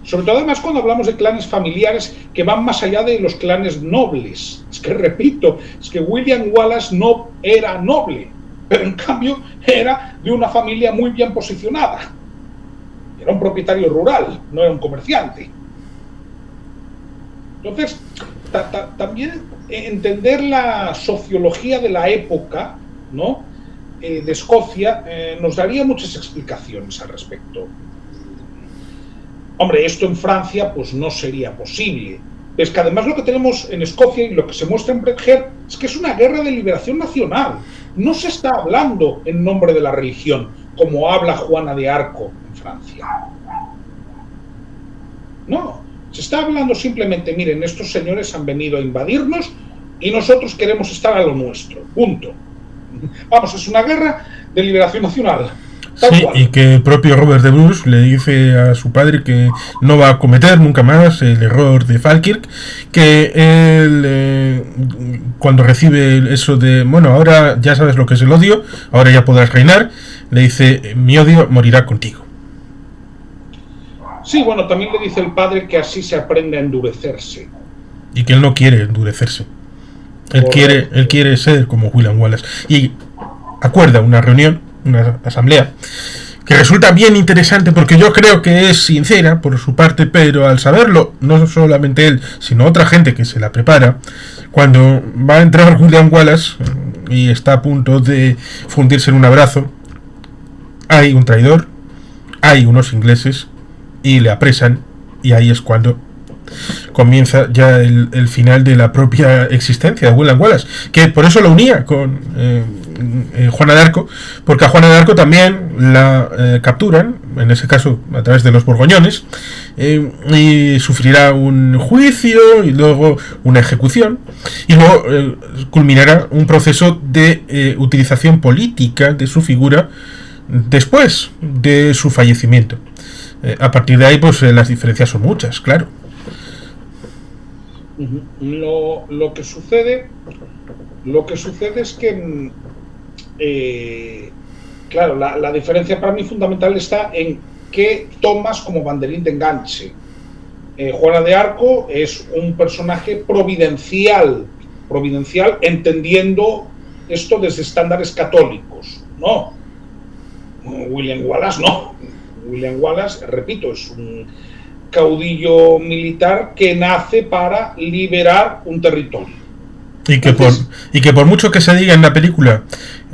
Sobre todo además cuando hablamos de clanes familiares que van más allá de los clanes nobles. Es que repito, es que William Wallace no era noble, pero en cambio era de una familia muy bien posicionada. Era un propietario rural, no era un comerciante. Entonces, también entender la sociología de la época, ¿no?, de Escocia, nos daría muchas explicaciones al respecto. Hombre, esto en Francia pues no sería posible. Es que además lo que tenemos en Escocia y lo que se muestra en Bredger es que es una guerra de liberación nacional. No se está hablando en nombre de la religión, como habla Juana de Arco en Francia. No, se está hablando simplemente, miren, estos señores han venido a invadirnos y nosotros queremos estar a lo nuestro. Punto. Vamos, es una guerra de liberación nacional. Sí, y que el propio Robert de Bruce le dice a su padre que no va a cometer nunca más el error de Falkirk, que él cuando recibe eso de, bueno, ahora ya sabes lo que es el odio, ahora ya podrás reinar, le dice, mi odio morirá contigo. Sí, bueno, también le dice el padre que así se aprende a endurecerse. Y que él no quiere endurecerse. Él quiere ser como William Wallace. Y acuerda una reunión, una asamblea, que resulta bien interesante porque yo creo que es sincera por su parte, pero al saberlo, no solamente él, sino otra gente que se la prepara, cuando va a entrar William Wallace y está a punto de fundirse en un abrazo, hay un traidor, hay unos ingleses y le apresan, y ahí es cuando comienza ya el final de la propia existencia de William Wallace, que por eso lo unía con Juana de Arco, porque a Juana de Arco también la capturan, en ese caso a través de los borgoñones, y sufrirá un juicio y luego una ejecución, y luego culminará un proceso de utilización política de su figura después de su fallecimiento. A partir de ahí pues las diferencias son muchas, claro. Lo que sucede es que claro, la diferencia para mí fundamental está en qué tomas como banderín de enganche. Juana de Arco es un personaje providencial entendiendo esto desde estándares católicos, ¿no? William Wallace no. William Wallace, repito, es un caudillo militar que nace para liberar un territorio. Y que por mucho que se diga en la película,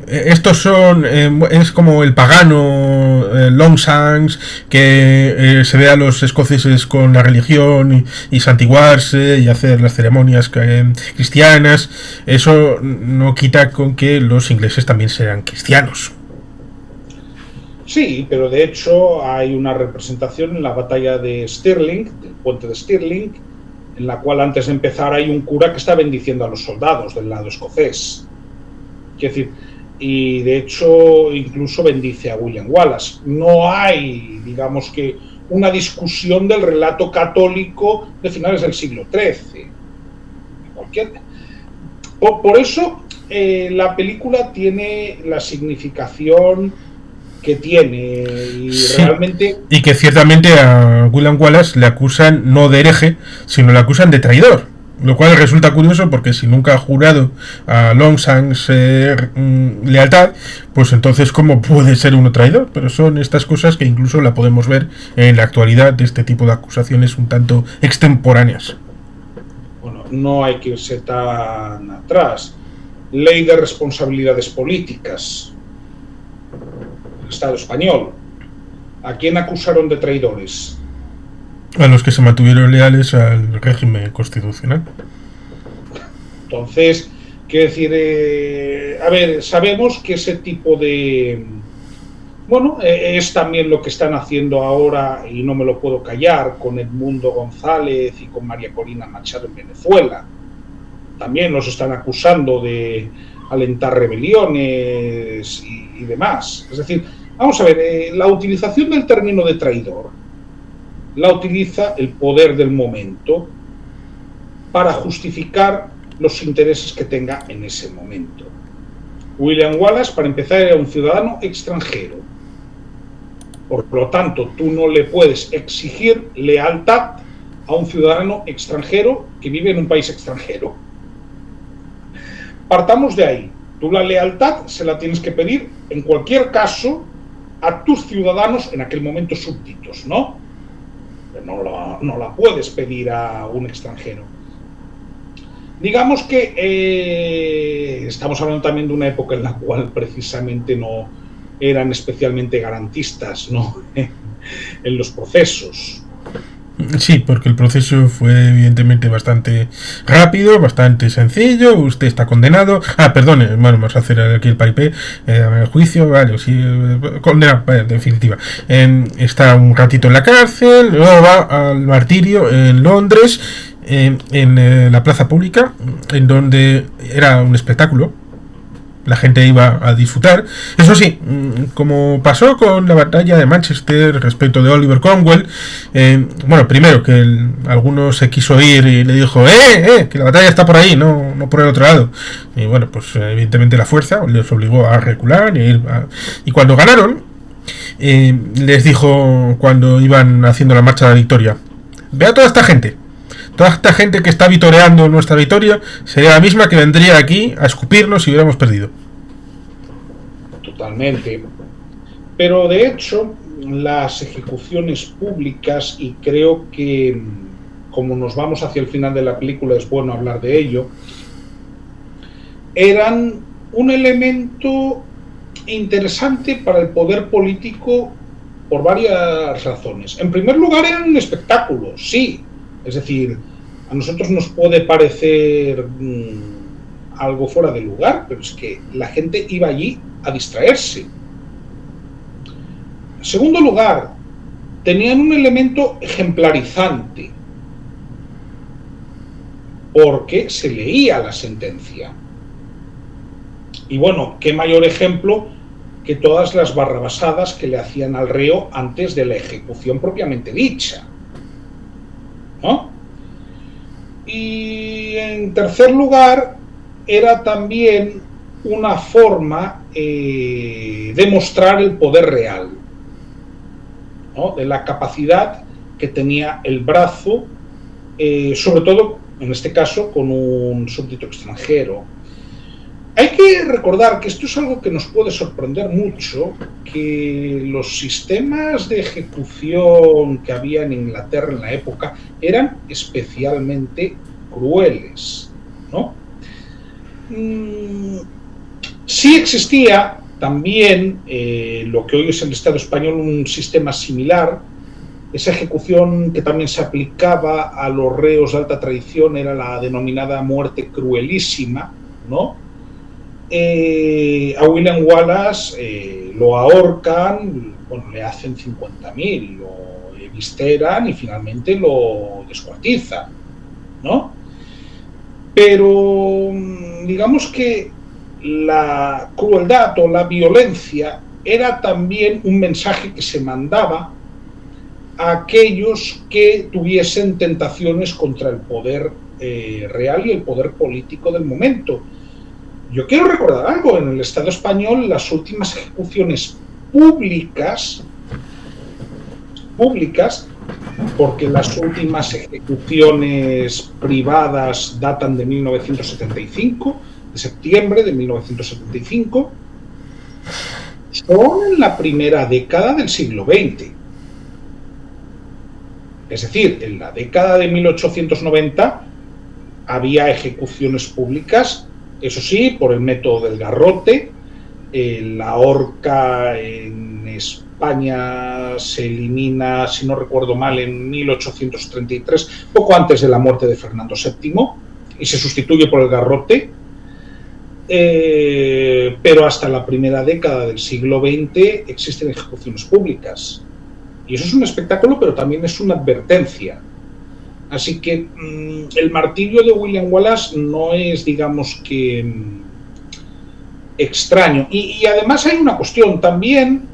estos son es como el pagano Longshanks, que se ve a los escoceses con la religión y santiguarse y hacer las ceremonias cristianas, eso no quita con que los ingleses también sean cristianos. Sí, pero de hecho hay una representación en la batalla de Stirling, del puente de Stirling, en la cual antes de empezar hay un cura que está bendiciendo a los soldados del lado escocés. Quiero decir, y de hecho incluso bendice a William Wallace. No hay, digamos que, una discusión del relato católico de finales del siglo XIII. Por eso la película tiene la significación que tiene y Sí, realmente... y que ciertamente a William Wallace le acusan no de hereje, sino le acusan de traidor. Lo cual resulta curioso porque si nunca ha jurado a Longshan ser lealtad, pues entonces ¿cómo puede ser uno traidor? Pero son estas cosas que incluso la podemos ver en la actualidad de este tipo de acusaciones un tanto extemporáneas. Bueno, no hay que irse tan atrás. Ley de responsabilidades políticas. El Estado español. ¿A quién acusaron de traidores? A los que se mantuvieron leales al régimen constitucional. Entonces, quiero decir, a ver, sabemos que ese tipo de... Bueno, es también lo que están haciendo ahora, y no me lo puedo callar, con Edmundo González y con María Corina Machado en Venezuela. También los están acusando de alentar rebeliones y demás. Es decir, vamos a ver, la utilización del término de traidor la utiliza el poder del momento para justificar los intereses que tenga en ese momento. William Wallace, para empezar, era un ciudadano extranjero. Por lo tanto, tú no le puedes exigir lealtad a un ciudadano extranjero que vive en un país extranjero. Partamos de ahí. Tú la lealtad se la tienes que pedir, en cualquier caso, a tus ciudadanos en aquel momento súbditos, ¿no? No la puedes pedir a un extranjero. Digamos que estamos hablando también de una época en la cual precisamente no eran especialmente garantistas, ¿no? En los procesos. Sí, porque el proceso fue evidentemente bastante rápido, bastante sencillo. Usted está condenado. Ah, perdone, bueno, vamos a hacer aquí el paripé. El juicio, vale, sí, condenado, vale, en definitiva. Está un ratito en la cárcel, luego va al martirio en Londres, en la plaza pública, en donde era un espectáculo. La gente iba a disfrutar. Eso sí, como pasó con la batalla de Manchester respecto de Oliver Cromwell, bueno, primero que alguno se quiso ir y le dijo, que la batalla está por ahí, no por el otro lado. Y bueno, pues evidentemente la fuerza les obligó a recular y cuando ganaron, les dijo cuando iban haciendo la marcha de la victoria, ve a toda esta gente. Toda esta gente que está vitoreando nuestra victoria sería la misma que vendría aquí a escupirnos si hubiéramos perdido. Totalmente. Pero de hecho, las ejecuciones públicas, y creo que como nos vamos hacia el final de la película es bueno hablar de ello, eran un elemento interesante para el poder político por varias razones. En primer lugar, eran un espectáculo, sí. Es decir, a nosotros nos puede parecer algo fuera de lugar, pero es que la gente iba allí a distraerse. En segundo lugar, tenían un elemento ejemplarizante, porque se leía la sentencia. Y bueno, qué mayor ejemplo que todas las barrabasadas que le hacían al reo antes de la ejecución propiamente dicha, ¿no? Y en tercer lugar, era también una forma de mostrar el poder real, ¿no? De la capacidad que tenía el brazo, sobre todo, en este caso, con un súbdito extranjero. Hay que recordar que esto es algo que nos puede sorprender mucho, que los sistemas de ejecución que había en Inglaterra en la época eran especialmente crueles, ¿no? Sí existía también lo que hoy es el Estado español, un sistema similar. Esa ejecución que también se aplicaba a los reos de alta tradición era la denominada muerte cruelísima, ¿no? A William Wallace lo ahorcan, bueno, le hacen 50.000, lo evisceran y finalmente lo descuartizan, ¿no? Pero digamos que la crueldad o la violencia era también un mensaje que se mandaba a aquellos que tuviesen tentaciones contra el poder real y el poder político del momento. Yo quiero recordar algo, en el Estado español las últimas ejecuciones públicas, porque las últimas ejecuciones privadas datan de 1975, de septiembre de 1975, son en la primera década del siglo XX. Es decir, en la década de 1890 había ejecuciones públicas, eso sí, por el método del garrote. La horca en España se elimina, si no recuerdo mal, en 1833, poco antes de la muerte de Fernando VII, y se sustituye por el garrote. Pero hasta la primera década del siglo XX existen ejecuciones públicas. Y eso es un espectáculo, pero también es una advertencia. Así que el martirio de William Wallace no es, digamos que, extraño. Y además hay una cuestión, también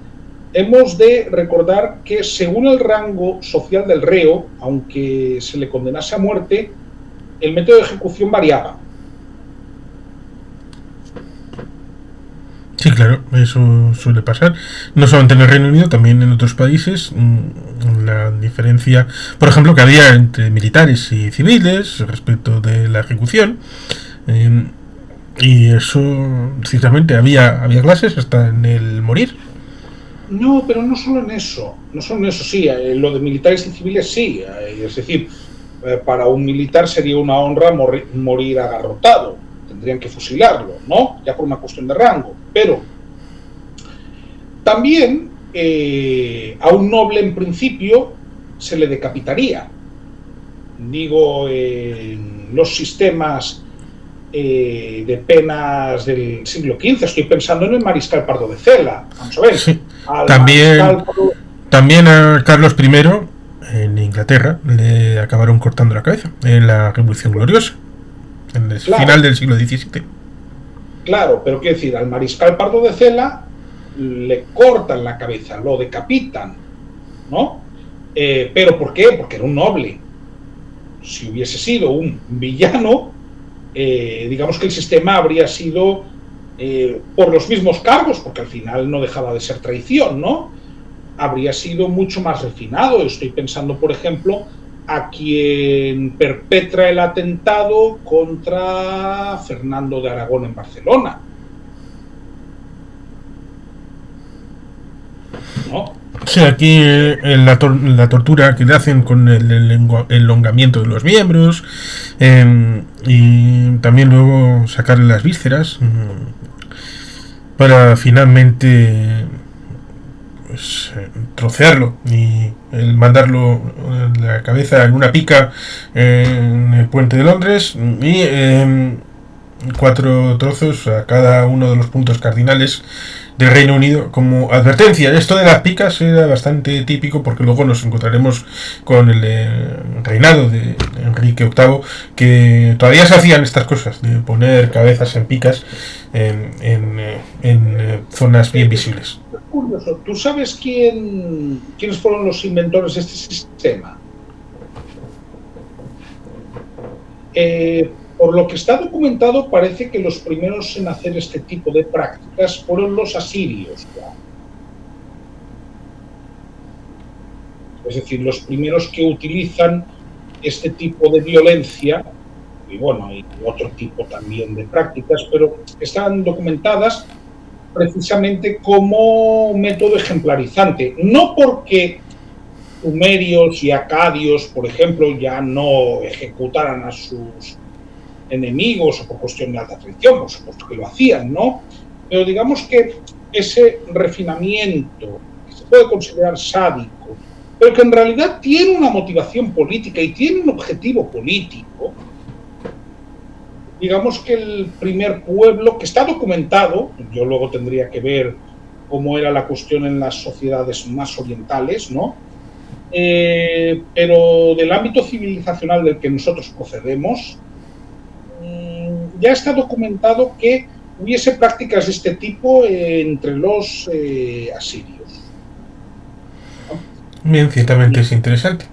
hemos de recordar que según el rango social del reo, aunque se le condenase a muerte, el método de ejecución variaba. Sí, claro, eso suele pasar. No solamente en el Reino Unido, también en otros países. La diferencia, por ejemplo, que había entre militares y civiles respecto de la ejecución. Y eso, ciertamente, había clases hasta en el morir. No, pero no solo en eso. No solo en eso, sí. Lo de militares y civiles, sí. Es decir, para un militar sería una honra morir agarrotado. Tendrían que fusilarlo, ¿no? Ya por una cuestión de rango. Pero también a un noble en principio se le decapitaría. Digo, los sistemas de penas del siglo XV, estoy pensando en el mariscal Pardo de Cela. Vamos a ver. Sí. También a Carlos I en Inglaterra le acabaron cortando la cabeza en la Revolución Gloriosa, en el final del siglo XVII. Claro, pero quiero decir, al mariscal Pardo de Cela le cortan la cabeza, lo decapitan, ¿no? ¿Pero por qué? Porque era un noble. Si hubiese sido un villano, digamos que el sistema habría sido por los mismos cargos, porque al final no dejaba de ser traición, ¿no? Habría sido mucho más refinado. Estoy pensando, por ejemplo, a quien perpetra el atentado contra Fernando de Aragón en Barcelona, ¿no? Sí, aquí la tortura que le hacen con el elongamiento de los miembros, y también luego sacarle las vísceras para finalmente pues, trocearlo y mandarlo la cabeza en una pica en el puente de Londres y 4 trozos a cada uno de los puntos cardinales del Reino Unido como advertencia. Esto de las picas era bastante típico porque luego nos encontraremos con el reinado de Enrique VIII, que todavía se hacían estas cosas de poner cabezas en picas en zonas bien visibles. Curioso. ¿Tú sabes quiénes fueron los inventores de este sistema? Por lo que está documentado, parece que los primeros en hacer este tipo de prácticas fueron los asirios. Es decir, los primeros que utilizan este tipo de violencia, y bueno, y otro tipo también de prácticas, pero están documentadas precisamente como método ejemplarizante. No porque sumerios y acadios, por ejemplo, ya no ejecutaran a sus enemigos o por cuestión de alta traición, por supuesto que lo hacían, ¿no? Pero digamos que ese refinamiento, que se puede considerar sádico, pero que en realidad tiene una motivación política y tiene un objetivo político, digamos que el primer pueblo que está documentado, yo luego tendría que ver cómo era la cuestión en las sociedades más orientales, ¿no? Pero del ámbito civilizacional del que nosotros procedemos, ya está documentado que hubiese prácticas de este tipo entre los asirios. Bien, ciertamente es interesante.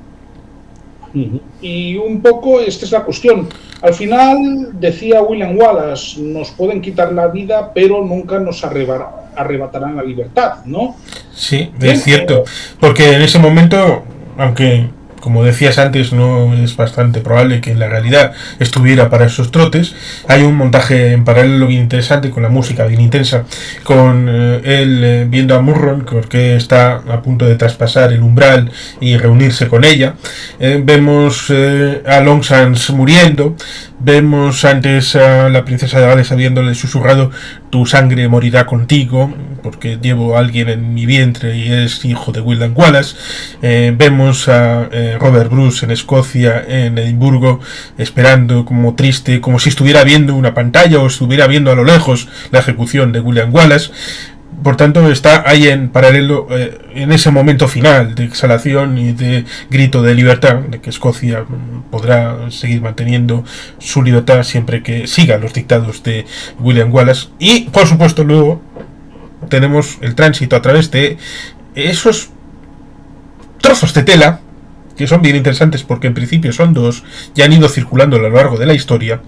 Y un poco esta es la cuestión. Al final, decía William Wallace, nos pueden quitar la vida, pero nunca nos arrebatarán la libertad, ¿no? Sí, es cierto. Porque en ese momento, aunque como decías antes, no es bastante probable que en la realidad estuviera para esos trotes, hay un montaje en paralelo bien interesante, con la música bien intensa, con él viendo a Murron, porque está a punto de traspasar el umbral y reunirse con ella. Vemos a Longshanks muriendo, vemos antes a la princesa de Gales habiéndole susurrado: tu sangre morirá contigo, porque llevo a alguien en mi vientre y es hijo de William Wallace. Vemos a Robert Bruce en Escocia, en Edimburgo, esperando como triste, como si estuviera viendo una pantalla o estuviera viendo a lo lejos la ejecución de William Wallace. Por tanto, está ahí en paralelo, en ese momento final de exhalación y de grito de libertad, de que Escocia podrá seguir manteniendo su libertad siempre que siga los dictados de William Wallace. Y, por supuesto, luego tenemos el tránsito a través de esos trozos de tela, que son bien interesantes porque en principio son dos, ya han ido circulando a lo largo de la historia,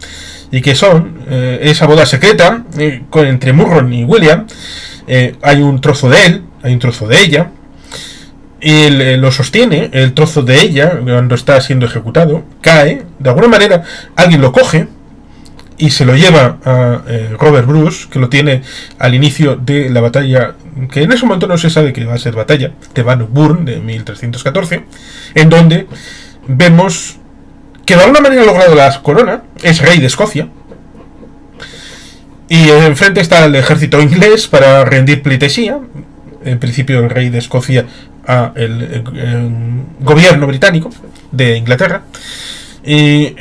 y que son esa boda secreta entre Murron y William. Hay un trozo de él, hay un trozo de ella, y él lo sostiene, el trozo de ella, cuando está siendo ejecutado, cae, de alguna manera alguien lo coge y se lo lleva a Robert Bruce, que lo tiene al inicio de la batalla, que en ese momento no se sabe que va a ser batalla, de Bannockburn de 1314, en donde vemos que de alguna manera ha logrado la corona, es rey de Escocia, y enfrente está el ejército inglés para rendir pleitesía, en principio el rey de Escocia a el gobierno británico de Inglaterra. Y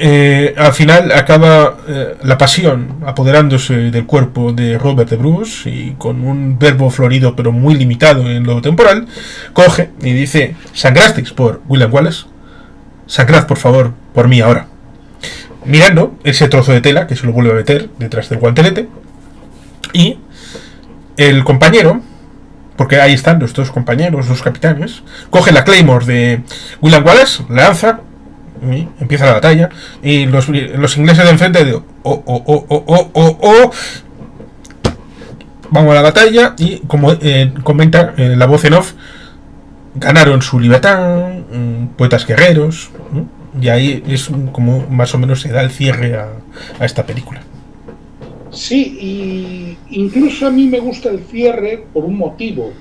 al final acaba la pasión apoderándose del cuerpo de Robert de Bruce, y con un verbo florido pero muy limitado en lo temporal, coge y dice: sangrasteis por William Wallace, sangrad por favor por mí ahora. Mirando ese trozo de tela que se lo vuelve a meter detrás del guantelete, y el compañero, porque ahí están los dos compañeros, los capitanes, coge la Claymore de William Wallace, la lanza y empieza la batalla, y los ingleses de enfrente de vamos a la batalla, y como comenta la voz en off, ganaron su libertad, poetas guerreros, y ahí es como más o menos se da el cierre a esta película. Sí, y incluso a mí me gusta el cierre por un motivo,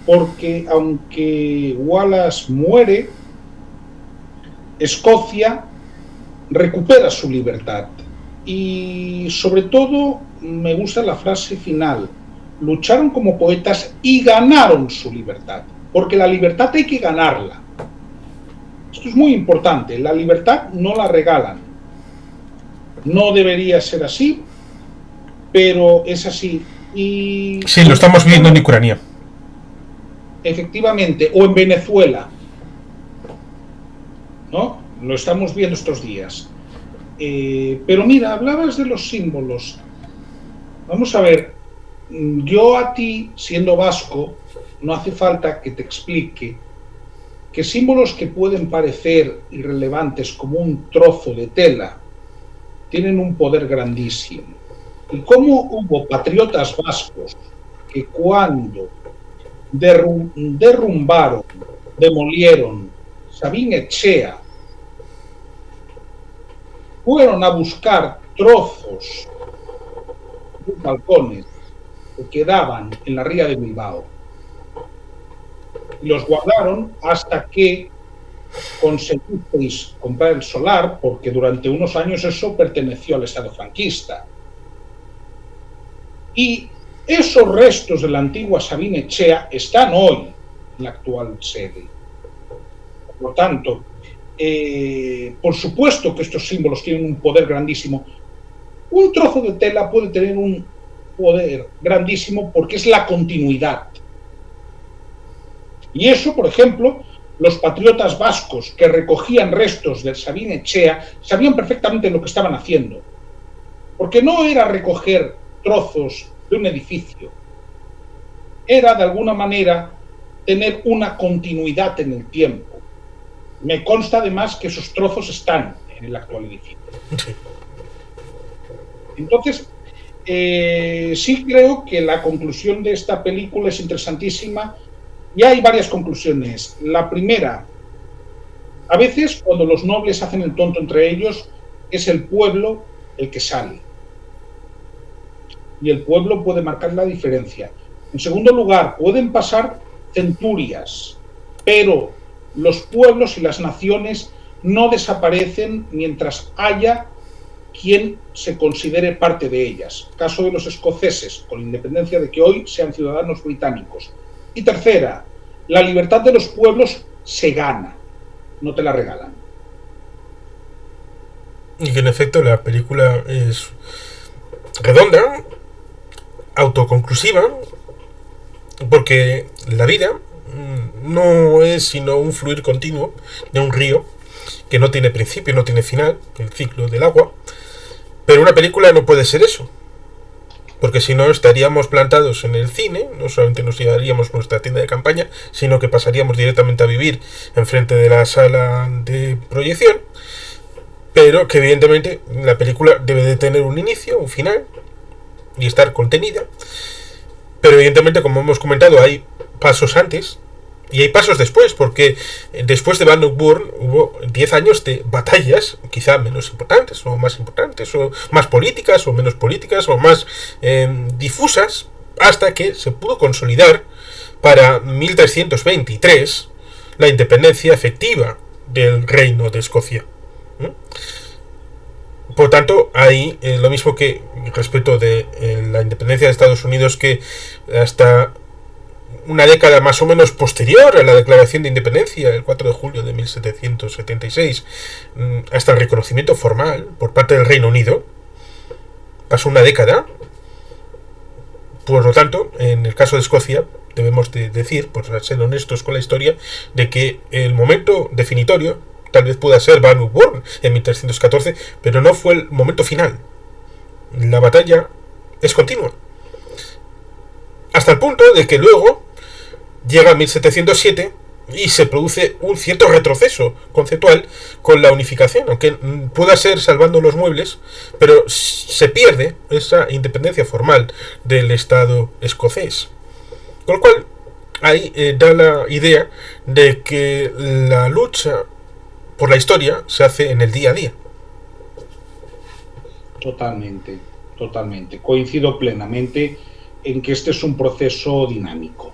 porque aunque Wallace muere, Escocia recupera su libertad. Y sobre todo me gusta la frase final: lucharon como poetas y ganaron su libertad, porque la libertad hay que ganarla. Esto es muy importante, la libertad no la regalan. No debería ser así, pero es así. Y sí, lo estamos viendo en Ucrania. Efectivamente, o en Venezuela, ¿no? Lo estamos viendo estos días. Pero mira, hablabas de los símbolos. Vamos a ver, yo a ti, siendo vasco, no hace falta que te explique que símbolos que pueden parecer irrelevantes como un trozo de tela tienen un poder grandísimo. Y cómo hubo patriotas vascos que cuando derrumbaron, demolieron Sabin Echea, fueron a buscar trozos de balcones que quedaban en la ría de Bilbao y los guardaron hasta que conseguisteis comprar el solar, porque durante unos años eso perteneció al Estado franquista. Y esos restos de la antigua Sabin Echea están hoy en la actual sede. Por lo tanto, por supuesto que estos símbolos tienen un poder grandísimo, Un trozo de tela puede tener un poder grandísimo porque es la continuidad. Y eso, por ejemplo, los patriotas vascos que recogían restos del Sabin Etxea sabían perfectamente lo que estaban haciendo. Porque no era recoger trozos de un edificio, era de alguna manera tener una continuidad en el tiempo. Me consta además que esos trozos están en el actual edificio. Entonces, sí creo que la conclusión de esta película es interesantísima y hay varias conclusiones. La primera, a veces cuando los nobles hacen el tonto entre ellos, es el pueblo el que sale. Y el pueblo puede marcar la diferencia. En segundo lugar, pueden pasar centurias, pero los pueblos y las naciones no desaparecen mientras haya quien se considere parte de ellas. Caso de los escoceses, con independencia de que hoy sean ciudadanos británicos. Y tercera, la libertad de los pueblos se gana, no te la regalan. Y que en efecto la película es redonda, autoconclusiva, porque la vida no es sino un fluir continuo de un río que no tiene principio, no tiene final, el ciclo del agua. Pero una película no puede ser eso, porque si no estaríamos plantados en el cine, no solamente nos llevaríamos nuestra tienda de campaña, sino que pasaríamos directamente a vivir enfrente de la sala de proyección, pero que evidentemente la película debe de tener un inicio, un final, y estar contenida, pero evidentemente, como hemos comentado, hay pasos antes y hay pasos después, porque después de Bannockburn hubo 10 años de batallas, quizá menos importantes, o más políticas, o menos políticas, o más difusas, hasta que se pudo consolidar para 1323 la independencia efectiva del Reino de Escocia. Por tanto, ahí lo mismo que respecto de la independencia de Estados Unidos, que hasta una década más o menos posterior a la declaración de independencia, el 4 de julio de 1776, hasta el reconocimiento formal por parte del Reino Unido, pasó una década. Por lo tanto, en el caso de Escocia, debemos de decir, por ser honestos con la historia, de que el momento definitorio tal vez pueda ser Bannockburn en 1314, pero no fue el momento final. La batalla es continua. Hasta el punto de que luego llega 1707 y se produce un cierto retroceso conceptual con la unificación, aunque pueda ser salvando los muebles, pero se pierde esa independencia formal del Estado escocés. Con lo cual, ahí da la idea de que la lucha por la historia se hace en el día a día. Totalmente, totalmente. Coincido plenamente en que este es un proceso dinámico.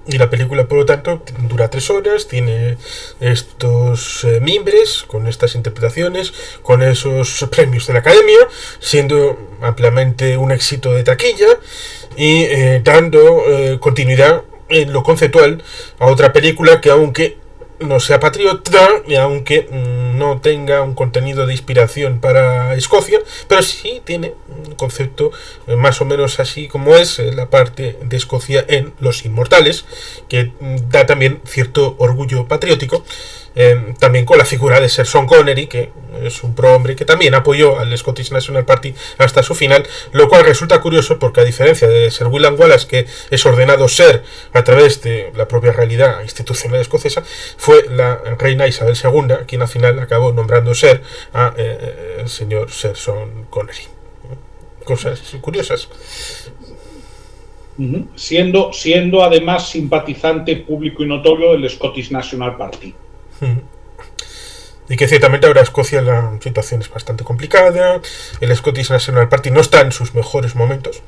Y la película, por lo tanto, dura 3 horas, tiene estos mimbres, con estas interpretaciones, con esos premios de la Academia, siendo ampliamente un éxito de taquilla y dando continuidad en lo conceptual a otra película que, aunque no sea patriota y aunque no tenga un contenido de inspiración para Escocia, pero sí tiene un concepto más o menos así como es la parte de Escocia en Los Inmortales, que da también cierto orgullo patriótico, también con la figura de Sir Sean Connery, que es un prohombre que también apoyó al Scottish National Party hasta su final, lo cual resulta curioso porque, a diferencia de Sir William Wallace, que es ordenado ser a través de la propia realidad institucional escocesa, fue la reina Isabel II quien al final acabó nombrando ser a el señor Sir Sean Connery. Cosas curiosas. Siendo además simpatizante público y notorio del Scottish National Party. Y que ciertamente ahora Escocia la situación es bastante complicada, el Scottish National Party no está en sus mejores momentos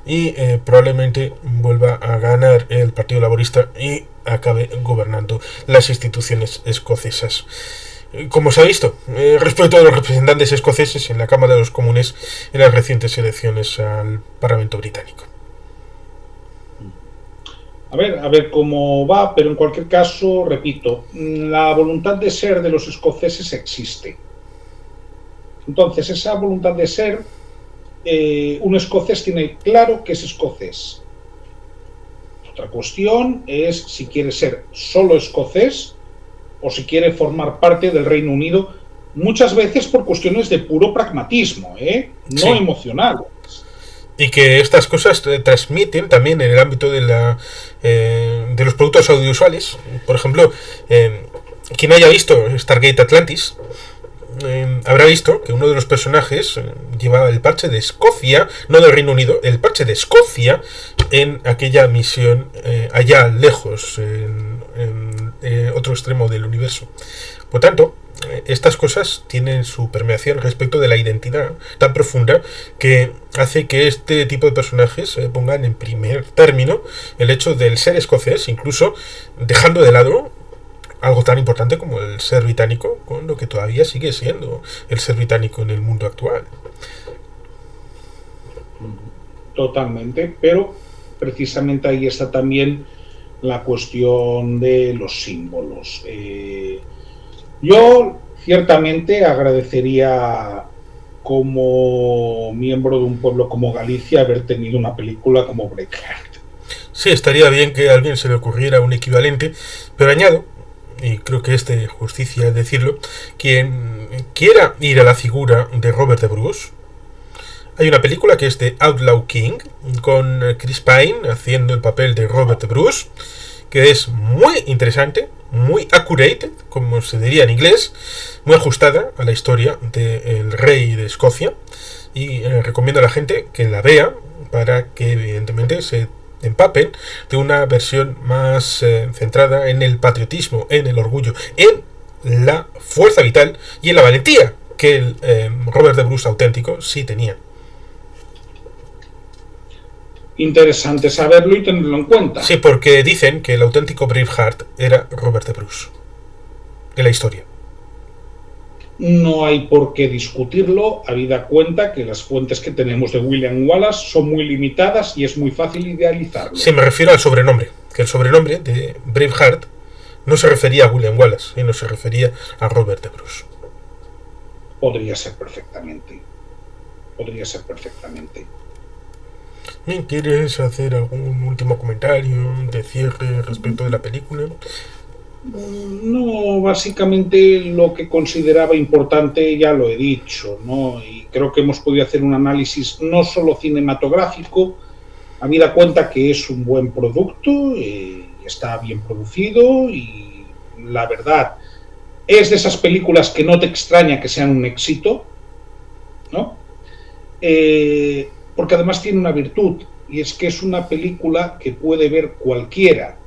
y probablemente vuelva a ganar el Partido Laborista y acabe gobernando las instituciones escocesas. Como se ha visto, respecto a los representantes escoceses en la Cámara de los Comunes en las recientes elecciones al Parlamento británico. A ver cómo va, pero en cualquier caso, repito, la voluntad de ser de los escoceses existe. Entonces, esa voluntad de ser, un escocés tiene claro que es escocés. Otra cuestión es si quiere ser solo escocés o si quiere formar parte del Reino Unido, muchas veces por cuestiones de puro pragmatismo, no Sí. emocional. Y que estas cosas transmiten también en el ámbito de los productos audiovisuales. Por ejemplo, quien haya visto Stargate Atlantis habrá visto que uno de los personajes llevaba el parche de Escocia, no del Reino Unido, el parche de Escocia en aquella misión allá lejos, en otro extremo del universo. Por tanto, estas cosas tienen su permeación respecto de la identidad tan profunda que hace que este tipo de personajes pongan en primer término el hecho del ser escocés, incluso dejando de lado algo tan importante como el ser británico, con lo que todavía sigue siendo el ser británico en el mundo actual. Totalmente, pero precisamente ahí está también la cuestión de los símbolos. Yo ciertamente agradecería, como miembro de un pueblo como Galicia, haber tenido una película como Braveheart. Sí, estaría bien que a alguien se le ocurriera un equivalente, pero añado, y creo que es de justicia decirlo, quien quiera ir a la figura de Robert de Bruce, hay una película que es de Outlaw King, con Chris Pine haciendo el papel de Robert de Bruce, que es muy interesante, muy accurate, como se diría en inglés, muy ajustada a la historia del rey de Escocia, y recomiendo a la gente que la vea para que evidentemente se empapen de una versión más centrada en el patriotismo, en el orgullo, en la fuerza vital y en la valentía que el Robert de Bruce auténtico sí tenía. Interesante saberlo y tenerlo en cuenta. Sí, porque dicen que el auténtico Braveheart era Robert de Bruce en la historia. No hay por qué discutirlo, habida cuenta que las fuentes que tenemos de William Wallace son muy limitadas y es muy fácil idealizarlo. Sí, me refiero al sobrenombre, que el sobrenombre de Braveheart no se refería a William Wallace, sino se refería a Robert de Bruce. Podría ser perfectamente. Podría ser perfectamente. ¿Quieres hacer algún último comentario de cierre respecto de la película? No, básicamente lo que consideraba importante ya lo he dicho, ¿no? Y creo que hemos podido hacer un análisis no solo cinematográfico, habida cuenta que es un buen producto, está bien producido y la verdad es de esas películas que no te extraña que sean un éxito, ¿no? Porque además tiene una virtud y es que es una película que puede ver cualquiera,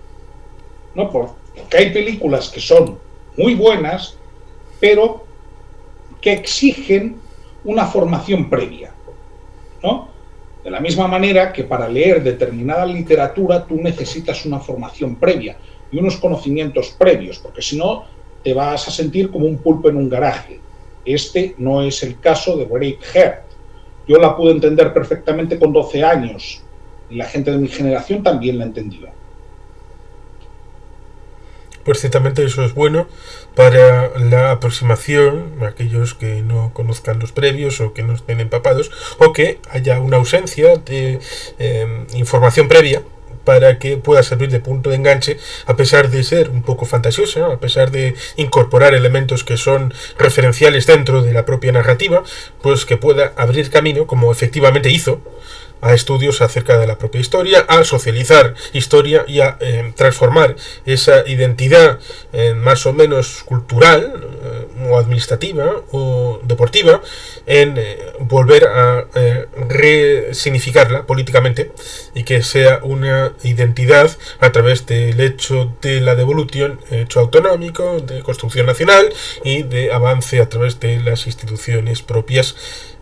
¿no? Porque hay películas que son muy buenas, pero que exigen una formación previa, ¿no? De la misma manera que para leer determinada literatura tú necesitas una formación previa y unos conocimientos previos, porque si no te vas a sentir como un pulpo en un garaje. Este no es el caso de Braveheart. Yo la pude entender perfectamente con 12 años y la gente de mi generación también la entendió. Pues ciertamente eso es bueno para la aproximación a aquellos que no conozcan los previos o que no estén empapados o que haya una ausencia de información previa para que pueda servir de punto de enganche, a pesar de ser un poco fantasiosa, a pesar de incorporar elementos que son referenciales dentro de la propia narrativa, pues que pueda abrir camino, como efectivamente hizo, a estudios acerca de la propia historia, a socializar historia y a transformar esa identidad más o menos cultural o administrativa o deportiva en volver a resignificarla políticamente y que sea una identidad a través del hecho de la devolución, hecho autonómico, de construcción nacional y de avance a través de las instituciones propias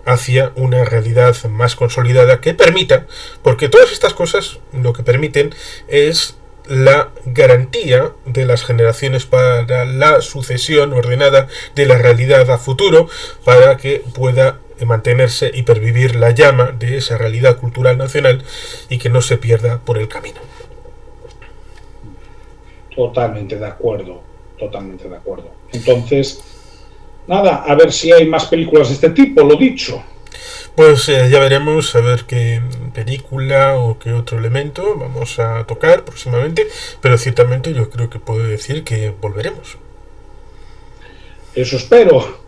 hacia una realidad más consolidada que permita, porque todas estas cosas lo que permiten es la garantía de las generaciones para la sucesión ordenada de la realidad a futuro, para que pueda mantenerse y pervivir la llama de esa realidad cultural nacional y que no se pierda por el camino. Totalmente de acuerdo, totalmente de acuerdo. Entonces, Nada, a ver si hay más películas de este tipo, lo dicho. Pues ya veremos a ver qué película o qué otro elemento vamos a tocar próximamente, pero ciertamente yo creo que puedo decir que volveremos. Eso espero.